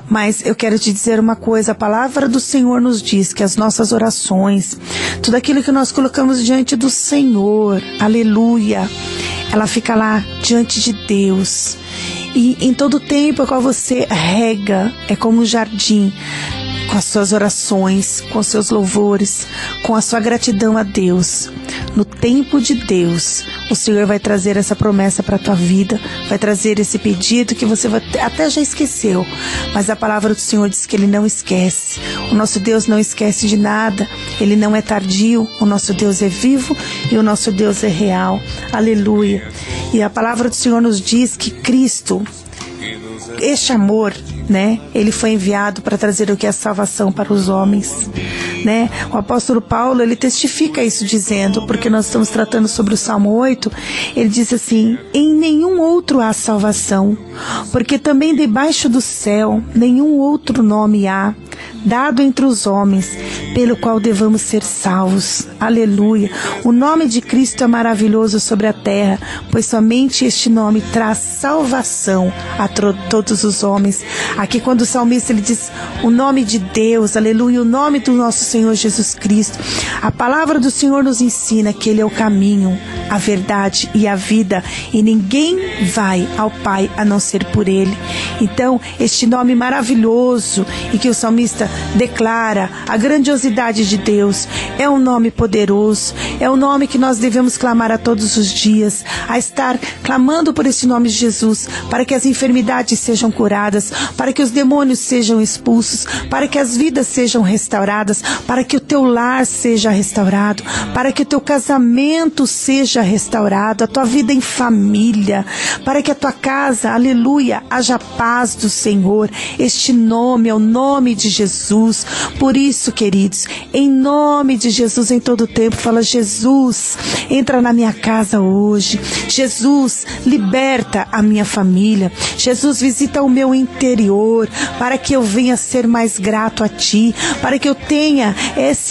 Mas eu quero te dizer uma coisa: a palavra do Senhor nos diz que as nossas orações, tudo aquilo que nós colocamos diante do Senhor, aleluia, ela fica lá diante de Deus. E em todo tempo a qual você rega, é como um jardim, com as suas orações, com os seus louvores, com a sua gratidão a Deus. No tempo de Deus, o Senhor vai trazer essa promessa para a tua vida, vai trazer esse pedido que você até já esqueceu, mas a palavra do Senhor diz que Ele não esquece. O nosso Deus não esquece de nada, Ele não é tardio, o nosso Deus é vivo e o nosso Deus é real, aleluia. E a palavra do Senhor nos diz que Cristo, este amor, né, Ele foi enviado para trazer o que é salvação para os homens, né? O apóstolo Paulo, ele testifica isso dizendo, porque nós estamos tratando sobre o Salmo 8, ele diz assim: em nenhum outro há salvação, porque também debaixo do céu nenhum outro nome há dado entre os homens, pelo qual devamos ser salvos. Aleluia. O nome de Cristo é maravilhoso sobre a terra, pois somente este nome traz salvação a todos os homens. Aqui quando o salmista ele diz o nome de Deus, aleluia, o nome do nosso Senhor Jesus Cristo, a palavra do Senhor nos ensina que Ele é o caminho, a verdade e a vida, e ninguém vai ao Pai a não ser por Ele. Então, este nome maravilhoso, e que o salmista declara a grandiosidade de Deus, é um nome poderoso, é um nome que nós devemos clamar a todos os dias, a estar clamando por esse nome de Jesus, para que as enfermidades sejam curadas, para que os demônios sejam expulsos, para que as vidas sejam restauradas, para que o teu lar seja restaurado, para que o teu casamento seja restaurado, a tua vida em família, para que a tua casa, aleluia, haja paz do Senhor. Este nome é o nome de Jesus. Por isso, queridos, em nome de Jesus, em todo tempo, fala: Jesus, entra na minha casa hoje. Jesus, liberta a minha família. Jesus, visita o meu interior, para que eu venha ser mais grato a Ti, para que eu tenha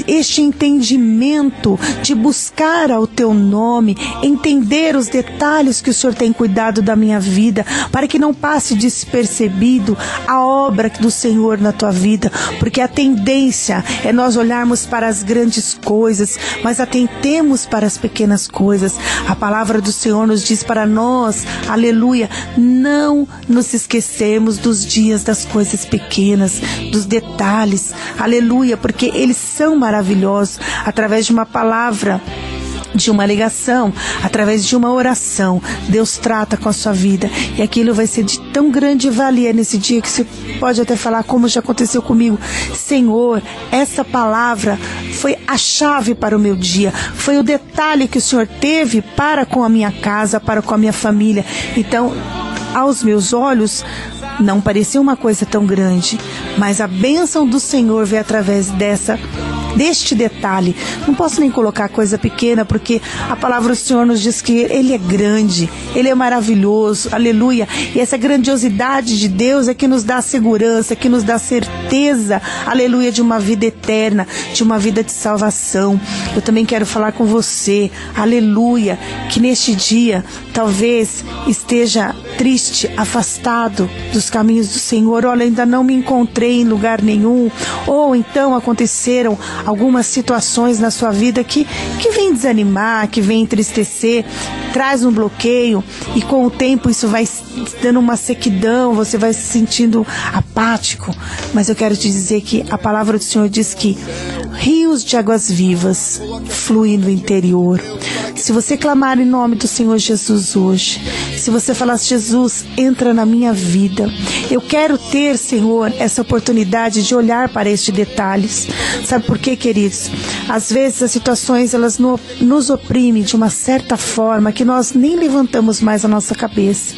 este entendimento de buscar ao Teu nome, entender os detalhes que o Senhor tem cuidado da minha vida, para que não passe despercebido a obra do Senhor na tua vida, porque a tendência é nós olharmos para as grandes coisas, mas atentemos para as pequenas coisas. A palavra do Senhor nos diz para nós, aleluia, não nos esquecemos dos dias das coisas pequenas, dos detalhes, aleluia, porque eles são maravilhosos. Através de uma palavra, de uma ligação, através de uma oração, Deus trata com a sua vida, e aquilo vai ser de tão grande valia nesse dia que você pode até falar, como já aconteceu comigo: Senhor, essa palavra foi a chave para o meu dia, foi o detalhe que o Senhor teve para com a minha casa, para com a minha família. Então, aos meus olhos, não parecia uma coisa tão grande, mas a bênção do Senhor veio através deste detalhe. Não posso nem colocar coisa pequena, porque a palavra do Senhor nos diz que Ele é grande, Ele é maravilhoso, aleluia, e essa grandiosidade de Deus é que nos dá segurança, que nos dá certeza, aleluia, de uma vida eterna, de uma vida de salvação. Eu também quero falar com você, aleluia, que neste dia talvez esteja triste, afastado dos caminhos do Senhor. Olha, ainda não me encontrei em lugar nenhum. Ou então aconteceram algumas situações na sua vida que vem desanimar, que vem entristecer, traz um bloqueio, e com o tempo isso vai dando uma sequidão, você vai se sentindo apático. Mas eu quero te dizer que a palavra do Senhor diz que rios de águas vivas fluem no interior. Se você clamar em nome do Senhor Jesus hoje, se você falar: Jesus, entra na minha vida, eu quero ter, Senhor, essa oportunidade de olhar para estes detalhes. Sabe por quê, queridos? Às vezes as situações, elas nos oprimem de uma certa forma que nós nem levantamos mais a nossa cabeça.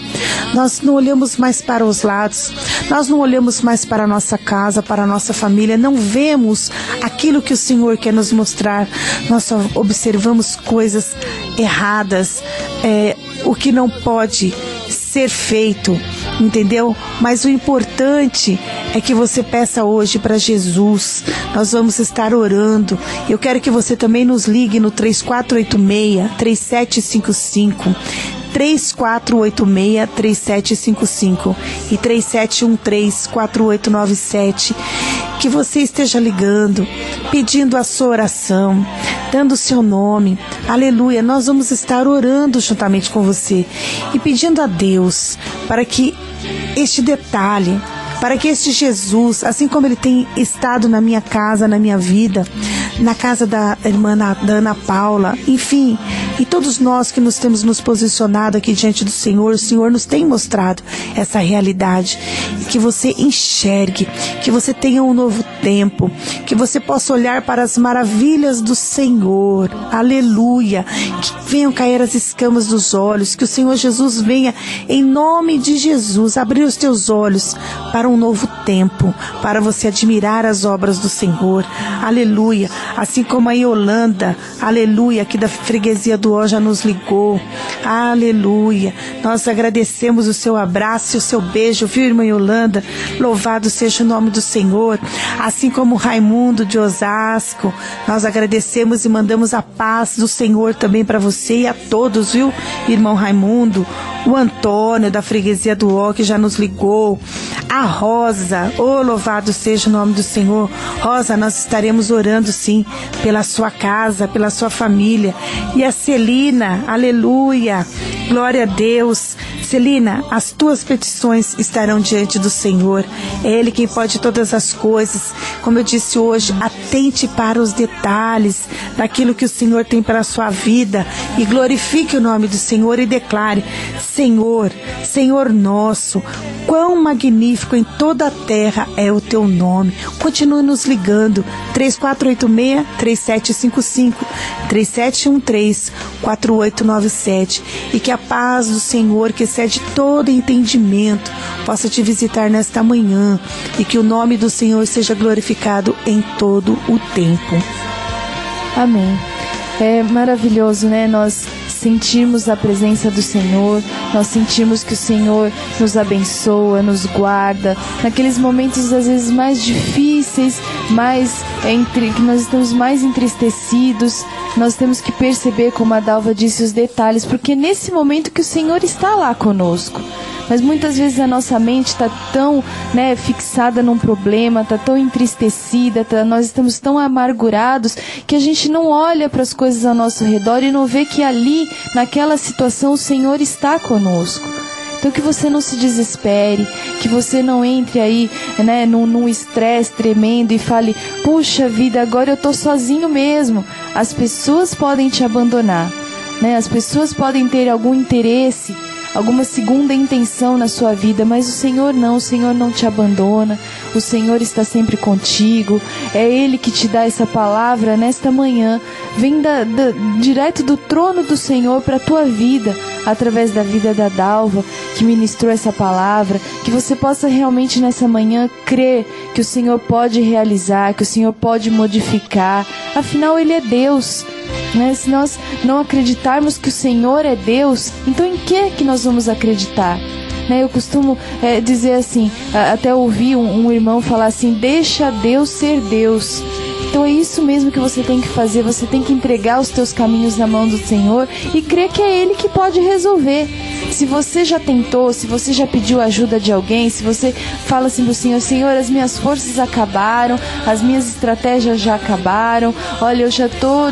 Nós não olhamos mais para os lados, nós não olhamos mais para a nossa casa, para a nossa família, não vemos aquilo que o Senhor quer nos mostrar. Nós só observamos coisas erradas, o que não pode ser feito, entendeu? Mas o importante é que você peça hoje para Jesus. Nós vamos estar orando. Eu quero que você também nos ligue no 3486-3755. 3486-3755 e 3713-4897, que você esteja ligando, pedindo a sua oração, dando o seu nome, aleluia. Nós vamos estar orando juntamente com você e pedindo a Deus para que este detalhe, para que este Jesus, assim como ele tem estado na minha casa, na minha vida, na casa da irmã da Ana Paula, enfim, e todos nós que nos temos nos posicionado aqui diante do Senhor, o Senhor nos tem mostrado essa realidade, que você enxergue, que você tenha um novo tempo, que você possa olhar para as maravilhas do Senhor, aleluia, que venham cair as escamas dos olhos, que o Senhor Jesus venha, em nome de Jesus, abrir os teus olhos para um novo tempo, para você admirar as obras do Senhor, aleluia. Assim como a Yolanda, aleluia, aqui da freguesia do Ó já nos ligou, aleluia. Nós agradecemos o seu abraço e o seu beijo, viu, irmã Yolanda? Louvado seja o nome do Senhor. Assim como o Raimundo de Osasco, nós agradecemos e mandamos a paz do Senhor também para você e a todos, viu, irmão Raimundo? O Antônio da freguesia do Ó que já nos ligou, a Rosa, louvado seja o nome do Senhor. Rosa, nós estaremos orando sim pela sua casa, pela sua família. E a Celina, aleluia, glória a Deus. Celina, as tuas petições estarão diante do Senhor. É Ele quem pode todas as coisas. Como eu disse hoje, atente para os detalhes daquilo que o Senhor tem para a sua vida e glorifique o nome do Senhor e declare: Senhor, Senhor nosso, quão magnífico em toda a terra é o teu nome. Continue nos ligando, 3486-3755, 3713-4897, e que a paz do Senhor, que excede todo entendimento, possa te visitar nesta manhã, e que o nome do Senhor seja glorificado em todo o tempo. Amém. É maravilhoso, né? Nós sentirmos a presença do Senhor, nós sentimos que o Senhor nos abençoa, nos guarda, naqueles momentos às vezes mais difíceis, que nós estamos mais entristecidos, nós temos que perceber, como a Dalva disse, os detalhes, porque é nesse momento que o Senhor está lá conosco. Mas muitas vezes a nossa mente está tão fixada num problema, está tão entristecida, nós estamos tão amargurados que a gente não olha para as coisas ao nosso redor e não vê que ali, naquela situação, o Senhor está conosco. Então que você não se desespere, que você não entre aí num estresse tremendo e fale: puxa vida, agora eu estou sozinho mesmo. As pessoas podem te abandonar, as pessoas podem ter algum interesse, alguma segunda intenção na sua vida, mas o Senhor não te abandona, o Senhor está sempre contigo, é Ele que te dá essa palavra nesta manhã, vem direto do trono do Senhor para a tua vida, através da vida da Dalva, que ministrou essa palavra, que você possa realmente nessa manhã crer que o Senhor pode realizar, que o Senhor pode modificar, afinal Ele é Deus. Se nós não acreditarmos que o Senhor é Deus, então em que nós vamos acreditar? Eu costumo dizer assim, até ouvi um irmão falar assim: deixa Deus ser Deus. Então é isso mesmo que você tem que fazer. Você tem que entregar os teus caminhos na mão do Senhor e crer que é Ele que pode resolver. Se você já tentou, se você já pediu ajuda de alguém, se você fala assim pro Senhor: Senhor, as minhas forças acabaram, as minhas estratégias já acabaram, olha, eu já tô,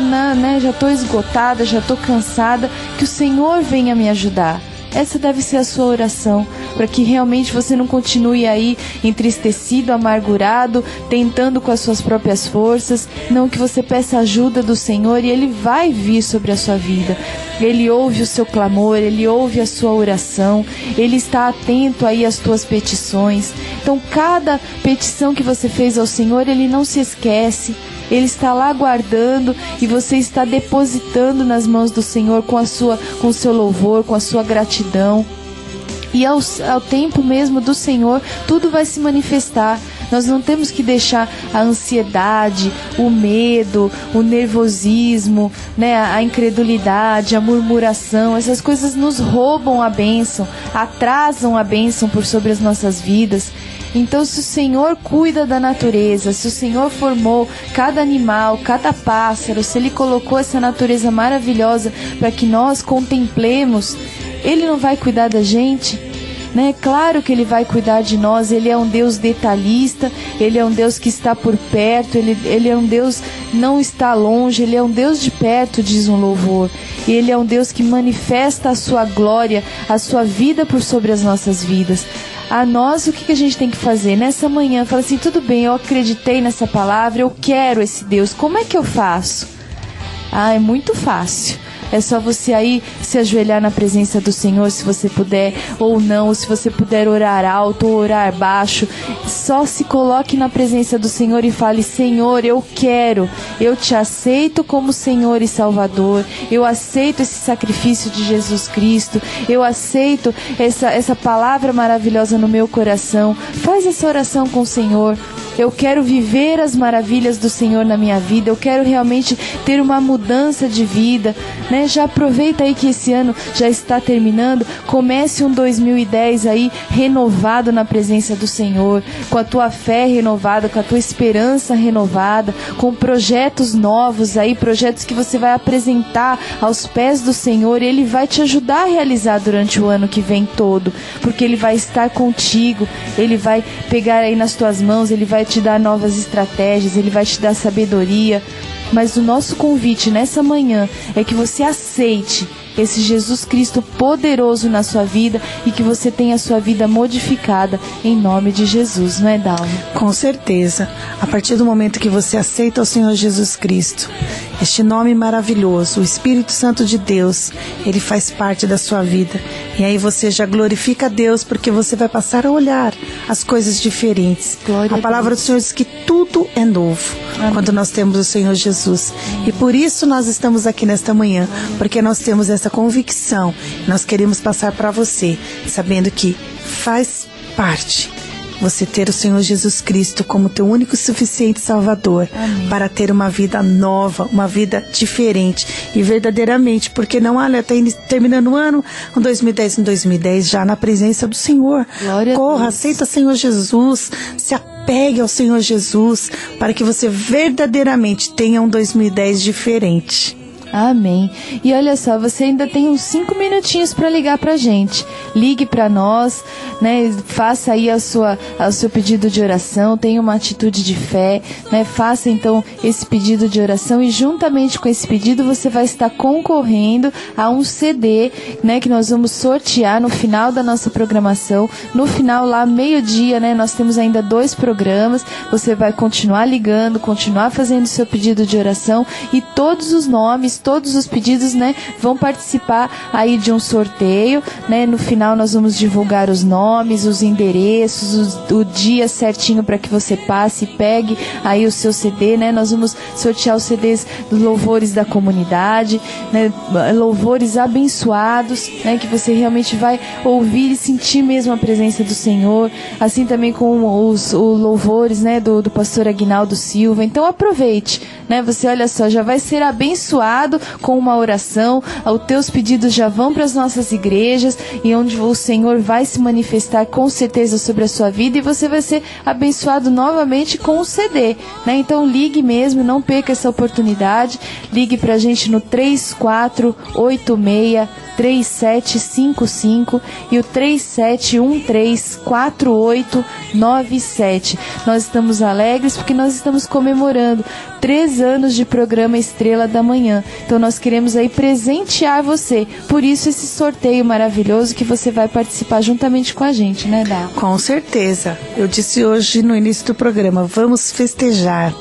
já tô esgotada, já tô cansada, que o Senhor venha me ajudar. Essa deve ser a sua oração, para que realmente você não continue aí entristecido, amargurado, tentando com as suas próprias forças. Não, que você peça ajuda do Senhor e Ele vai vir sobre a sua vida. Ele ouve o seu clamor, Ele ouve a sua oração, Ele está atento aí às tuas petições. Então, cada petição que você fez ao Senhor, Ele não se esquece. Ele está lá guardando e você está depositando nas mãos do Senhor com o seu louvor, com a sua gratidão. E ao tempo mesmo do Senhor, tudo vai se manifestar. Nós não temos que deixar a ansiedade, o medo, o nervosismo, a incredulidade, a murmuração. Essas coisas nos roubam a bênção, atrasam a bênção por sobre as nossas vidas. Então, se o Senhor cuida da natureza, se o Senhor formou cada animal, cada pássaro, se Ele colocou essa natureza maravilhosa para que nós contemplemos, Ele não vai cuidar da gente? Claro que Ele vai cuidar de nós. Ele é um Deus detalhista, Ele é um Deus que está por perto, Ele é um Deus que não está longe, Ele é um Deus de perto, diz um louvor. E Ele é um Deus que manifesta a sua glória, a sua vida por sobre as nossas vidas. A nós, o que a gente tem que fazer? Nessa manhã, fala assim: tudo bem, eu acreditei nessa palavra, eu quero esse Deus, como é que eu faço? É muito fácil. É só você aí se ajoelhar na presença do Senhor, se você puder, ou não, se você puder orar alto ou orar baixo. Só se coloque na presença do Senhor e fale: Senhor, eu te aceito como Senhor e Salvador, eu aceito esse sacrifício de Jesus Cristo, eu aceito essa palavra maravilhosa no meu coração. Faz essa oração com o Senhor. Eu quero viver as maravilhas do Senhor na minha vida, eu quero realmente ter uma mudança de vida, Já aproveita aí que esse ano já está terminando, comece um 2010 aí renovado na presença do Senhor, com a tua fé renovada, com a tua esperança renovada, com projetos novos aí, projetos que você vai apresentar aos pés do Senhor, e Ele vai te ajudar a realizar durante o ano que vem todo, porque Ele vai estar contigo, Ele vai pegar aí nas tuas mãos, Ele vai te dar novas estratégias, Ele vai te dar sabedoria. Mas o nosso convite nessa manhã é que você aceite esse Jesus Cristo poderoso na sua vida e que você tenha a sua vida modificada em nome de Jesus, não é, Dalma? Com certeza. A partir do momento que você aceita o Senhor Jesus Cristo, este nome maravilhoso, o Espírito Santo de Deus, ele faz parte da sua vida. E aí você já glorifica a Deus, porque você vai passar a olhar as coisas diferentes. A palavra do Senhor diz que tudo é novo. Amém. Quando nós temos o Senhor Jesus. E por isso nós estamos aqui nesta manhã, porque nós temos essa convicção. Nós queremos passar para você, sabendo que faz parte você ter o Senhor Jesus Cristo como teu único e suficiente Salvador. Amém. Para ter uma vida nova, uma vida diferente e verdadeiramente, porque não, olha, está terminando o ano, um 2010 já na presença do Senhor. Corra, aceita o Senhor Jesus, se apegue ao Senhor Jesus, para que você verdadeiramente tenha um 2010 diferente. Amém. E olha só, você ainda tem uns 5 minutinhos para ligar pra gente. Ligue para nós, Faça aí o seu pedido de oração, tenha uma atitude de fé, Faça então esse pedido de oração e juntamente com esse pedido você vai estar concorrendo a um CD, que nós vamos sortear no final da nossa programação. No final lá, meio-dia, nós temos ainda 2 programas. Você vai continuar ligando, continuar fazendo o seu pedido de oração e todos os nomes, todos os pedidos, vão participar aí de um sorteio, No final nós vamos divulgar os nomes, os endereços, o dia certinho para que você passe e pegue aí o seu CD, Nós vamos sortear os CDs dos louvores da comunidade, Louvores abençoados, que você realmente vai ouvir e sentir mesmo a presença do Senhor, assim também com os louvores, do pastor Aguinaldo Silva. Então aproveite, Você, olha só, já vai ser abençoado abençoado com uma oração. Os teus pedidos já vão para as nossas igrejas, e onde o Senhor vai se manifestar com certeza sobre a sua vida, e você vai ser abençoado novamente com o CD, né? Então ligue mesmo, não perca essa oportunidade. Ligue pra gente no 3486-3755 e o 3713-4897. Nós estamos alegres porque nós estamos comemorando 3 anos de programa Estrela da Manhã. Então nós queremos aí presentear você. Por isso esse sorteio maravilhoso que você vai participar juntamente com a gente, né, Dá? Com certeza. Eu disse hoje no início do programa, vamos festejar.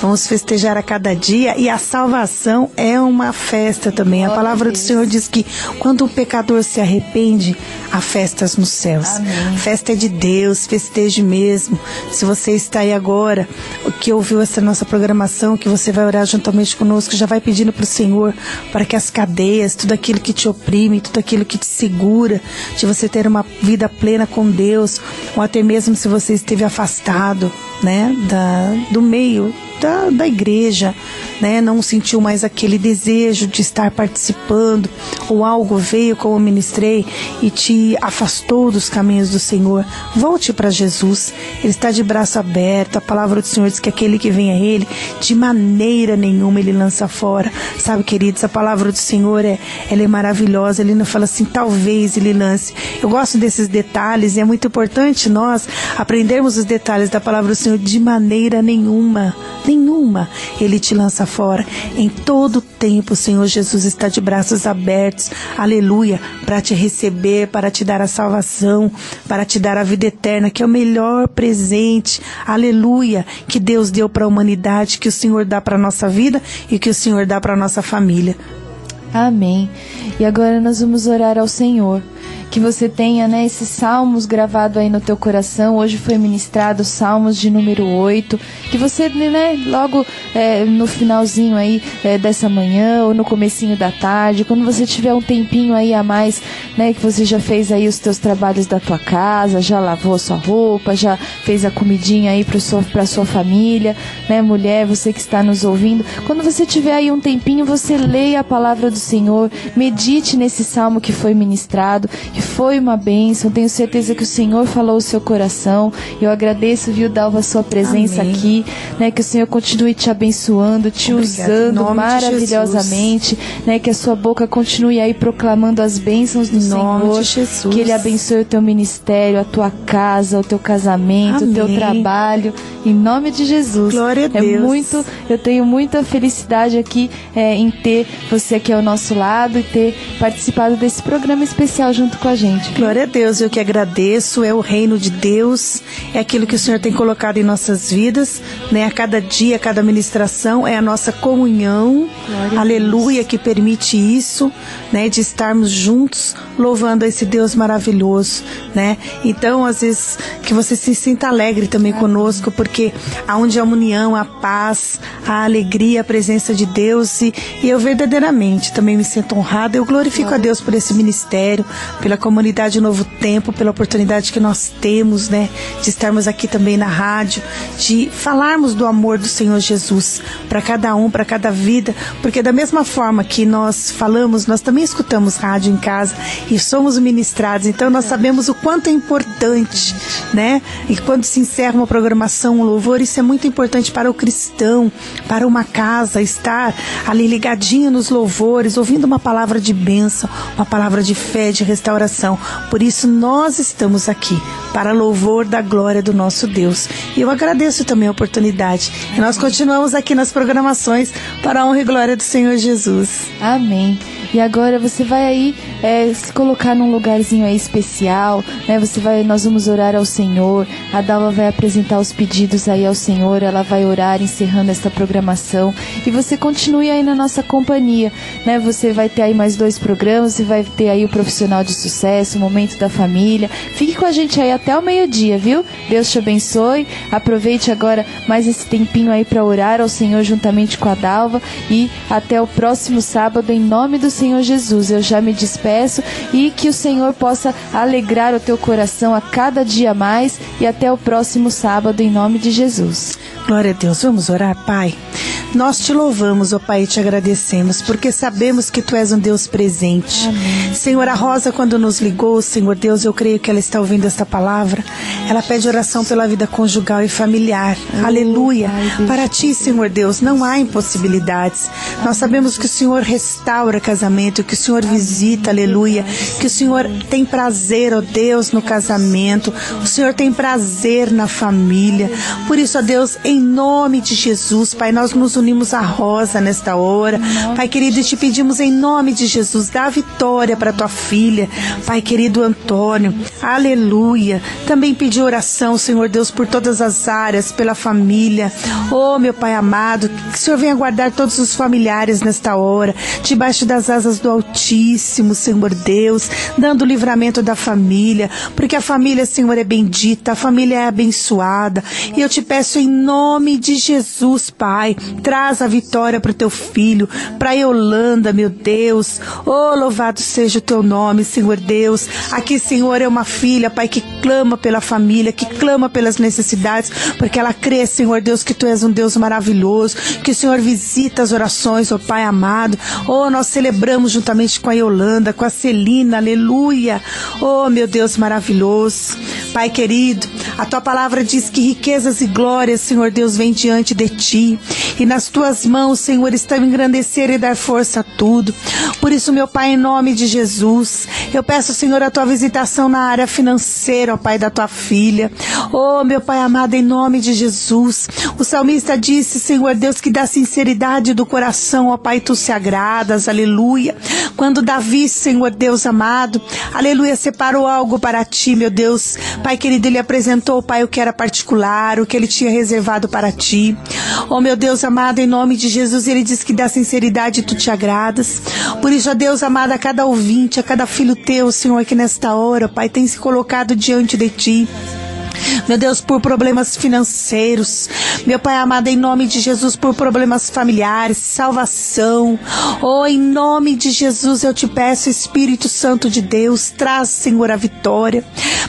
Vamos festejar a cada dia, e a salvação é uma festa também. A palavra do Senhor diz que quando um pecador se arrepende, há festas nos céus. Amém. Festa é de Deus, festeje mesmo. Se você está aí agora, que ouviu essa nossa programação, que você vai orar juntamente conosco, já vai pedindo para o Senhor para que as cadeias, tudo aquilo que te oprime, tudo aquilo que te segura, de você ter uma vida plena com Deus, ou até mesmo se você esteve afastado, né, do meio da igreja, né, não sentiu mais aquele desejo de estar participando, ou algo veio, como eu ministrei, e te afastou dos caminhos do Senhor. Volte para Jesus, Ele está de braço aberto. A palavra do Senhor diz que aquele que vem a Ele, de maneira nenhuma Ele lança fora. Sabe, queridos, a palavra do Senhor ela é maravilhosa. Ele não fala assim, talvez Ele lance. Eu gosto desses detalhes, e é muito importante nós aprendermos os detalhes da palavra do Senhor. De maneira nenhuma Ele te lança fora. Em todo tempo o Senhor Jesus está de braços abertos, aleluia, para te receber, para te dar a salvação, para te dar a vida eterna, que é o melhor presente, aleluia, que Deus deu para a humanidade, que o Senhor dá para a nossa vida e que o Senhor dá para a nossa família. Amém. E agora nós vamos orar ao Senhor. Que você tenha, né, esses salmos gravados aí no teu coração. Hoje foi ministrado Salmos de número 8. Que você, né, logo no finalzinho aí dessa manhã, ou no comecinho da tarde, quando você tiver um tempinho aí a mais, né, que você já fez aí os teus trabalhos da tua casa, já lavou a sua roupa, já fez a comidinha aí pra sua família, né, mulher, você que está nos ouvindo. Quando você tiver aí um tempinho, você leia a palavra do Senhor, medite nesse salmo que foi ministrado, que foi uma bênção. Tenho certeza que o Senhor falou o seu coração. Eu agradeço, viu, Dalva, a sua presença aqui, né, que o Senhor continue te abençoando, te usando maravilhosamente, né, que a sua boca continue aí proclamando as bênçãos do Senhor, que Ele abençoe o teu ministério, a tua casa, o teu casamento, o teu trabalho, em nome de Jesus. Glória a Deus. Eu tenho muita felicidade aqui em ter você aqui ao nosso lado e ter participado desse programa especial junto com a gente. Glória a Deus, eu que agradeço. É o reino de Deus, é aquilo que o Senhor tem colocado em nossas vidas, né? A cada dia, a cada ministração, é a nossa comunhão, aleluia, que permite isso, né? De estarmos juntos louvando esse Deus maravilhoso, né? Então, às vezes, que você se sinta alegre também conosco, porque aonde há união, a paz, a alegria, a presença de Deus, e eu verdadeiramente também me sinto honrada. Eu glorifico a Deus por esse ministério, pela comunidade Novo Tempo, pela oportunidade que nós temos, né, de estarmos aqui também na rádio, de falarmos do amor do Senhor Jesus para cada um, para cada vida, porque da mesma forma que nós falamos, nós também escutamos rádio em casa e somos ministrados, então nós sabemos o quanto é importante, né, e quando se encerra uma programação, um louvor, isso é muito importante para o cristão, para uma casa, estar ali ligadinho nos louvores, ouvindo uma palavra de bênção, uma palavra de fé, de restauração. Por isso nós estamos aqui para louvor da glória do nosso Deus. E eu agradeço também a oportunidade. E nós continuamos aqui nas programações para a honra e glória do Senhor Jesus. Amém. E agora você vai aí se colocar num lugarzinho aí especial, né? Nós vamos orar ao Senhor. A Dalva vai apresentar os pedidos aí ao Senhor. Ela vai orar encerrando esta programação. E você continue aí na nossa companhia, né? Você vai ter aí mais 2 programas. Você vai ter aí o Profissional de Sucesso, o Momento da Família. Fique com a gente aí até o meio-dia, viu? Deus te abençoe. Aproveite agora mais esse tempinho aí para orar ao Senhor juntamente com a Dalva. E até o próximo sábado, em nome do Senhor Jesus. Eu já me despeço e que o Senhor possa alegrar o teu coração a cada dia mais, e até o próximo sábado, em nome de Jesus. Glória a Deus. Vamos orar, Pai. Nós te louvamos, ó Pai, e te agradecemos, porque sabemos que Tu és um Deus presente. Amém. Senhor, a Rosa, quando nos ligou, Senhor Deus, eu creio que ela está ouvindo esta palavra. Ela pede oração pela vida conjugal e familiar. Aleluia. Para Ti, Senhor Deus, não há impossibilidades. Nós sabemos que o Senhor restaura casamento, que o Senhor visita, aleluia. Que o Senhor tem prazer, ó Deus, no casamento. O Senhor tem prazer na família. Por isso, ó Deus, em nome de Jesus, Pai, nós nos unimos à Rosa nesta hora. Pai querido, e te pedimos em nome de Jesus, dá vitória para Tua filha. Pai querido Antônio, aleluia. Também pedi oração, Senhor Deus, por todas as áreas, pela família. Oh, meu Pai amado, que o Senhor venha guardar todos os familiares nesta hora, debaixo das asas do Altíssimo, Senhor Deus, dando o livramento da família, porque a família, Senhor, é bendita, a família é abençoada. E eu te peço em nome de Jesus, Pai, traz a vitória para o Teu filho, para Yolanda, meu Deus. Oh, louvado seja o Teu nome, Senhor Deus. Aqui, Senhor, é uma filha, Pai, que clama pela família, que clama pelas necessidades, porque ela crê, Senhor Deus, que Tu és um Deus maravilhoso, que o Senhor visita as orações, ó Pai amado. Oh, nós celebramos juntamente com a Yolanda, com a Celina, aleluia. Oh, meu Deus maravilhoso. Pai querido, a Tua palavra diz que riquezas e glórias, Senhor Deus, vem diante de Ti, e nas Tuas mãos, Senhor, está engrandecer e dar força a tudo. Por isso, meu Pai, em nome de Jesus, eu peço, Senhor, a Tua visitação na área financeira, ó Pai, da Tua filha. Oh, meu Pai amado, em nome de Jesus, o salmista disse, Senhor Deus, que da sinceridade do coração, ó Pai, Tu se agradas, aleluia. Quando Davi, Senhor Deus amado, aleluia, separou algo para Ti, meu Deus, Pai querido, ele apresentou, Pai, o que era particular, o que ele tinha reservado para Ti. Oh, meu Deus amado, em nome de Jesus, ele diz que da sinceridade Tu te agradas. Por isso, ó Deus amado, a cada ouvinte, a cada filho Teu, Senhor, que nesta hora, Pai, tem se colocado diante de Ti. Meu Deus, por problemas financeiros, meu Pai amado, em nome de Jesus, por problemas familiares, salvação. Oh, em nome de Jesus, eu te peço, Espírito Santo de Deus, traz, Senhor, a vitória.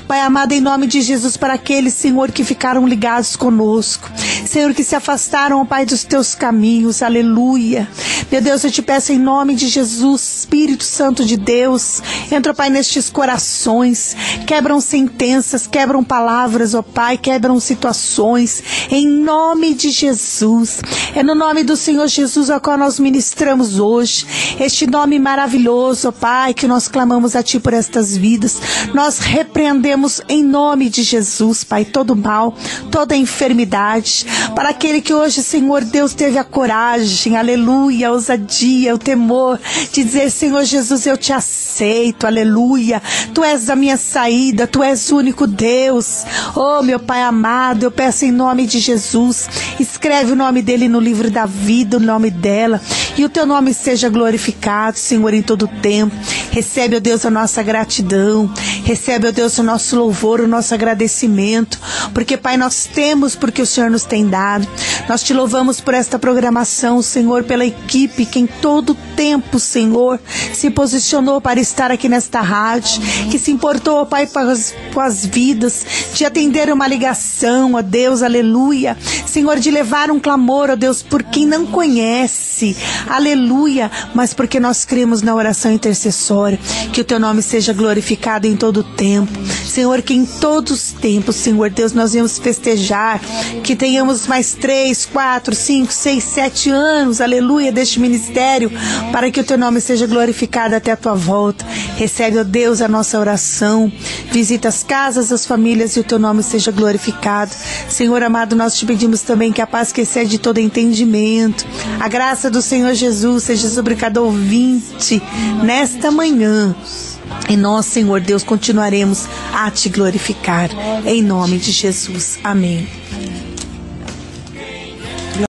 Pai amado, em nome de Jesus, para aqueles, Senhor, que ficaram ligados conosco, Senhor, que se afastaram, Pai, dos Teus caminhos, aleluia. Meu Deus, eu te peço em nome de Jesus, Espírito Santo de Deus, entra, Pai, nestes corações, quebram sentenças, quebram palavras, ó Pai, quebram situações, em nome de Jesus. É no nome do Senhor Jesus ao qual nós ministramos hoje, este nome maravilhoso, ó Pai, que nós clamamos a Ti por estas vidas. Nós repreendemos em nome de Jesus, Pai, todo mal, toda enfermidade, para aquele que hoje, Senhor Deus, teve a coragem, aleluia, a ousadia, o temor, de dizer, Senhor Jesus, eu Te aceito, aleluia, Tu és a minha saída, Tu és o único Deus. Oh, meu Pai amado, eu peço em nome de Jesus, escreve o nome dele no livro da vida, o nome dela, e o Teu nome seja glorificado, Senhor, em todo o tempo. Recebe, ó Deus, a nossa gratidão, recebe, ó Deus, o nosso louvor, o nosso agradecimento, porque, Pai, nós temos porque o Senhor nos tem dado. Nós Te louvamos por esta programação, Senhor, pela equipe que em todo tempo, Senhor, se posicionou para estar aqui nesta rádio, que se importou, ó Pai, com as vidas, de atender uma ligação, ó Deus, aleluia, Senhor, de levar um clamor, ó Deus, por quem não conhece, aleluia, mas porque nós cremos na oração intercessória, que o Teu nome seja glorificado em todo o tempo, Senhor, que em todos os tempos, Senhor Deus, nós vamos festejar, que tenhamos mais 3, 4, 5, 6, 7 anos, aleluia, deste ministério, para que o Teu nome seja glorificado até a Tua volta. Recebe, ó Deus, a nossa oração, visita as casas, as famílias, e o Teu nome seja glorificado. Senhor amado, nós Te pedimos também que a paz que excede todo entendimento, a graça do Senhor Jesus seja sobre cada ouvinte nesta manhã. E nós, Senhor Deus, continuaremos a Te glorificar. Em nome de Jesus. Amém.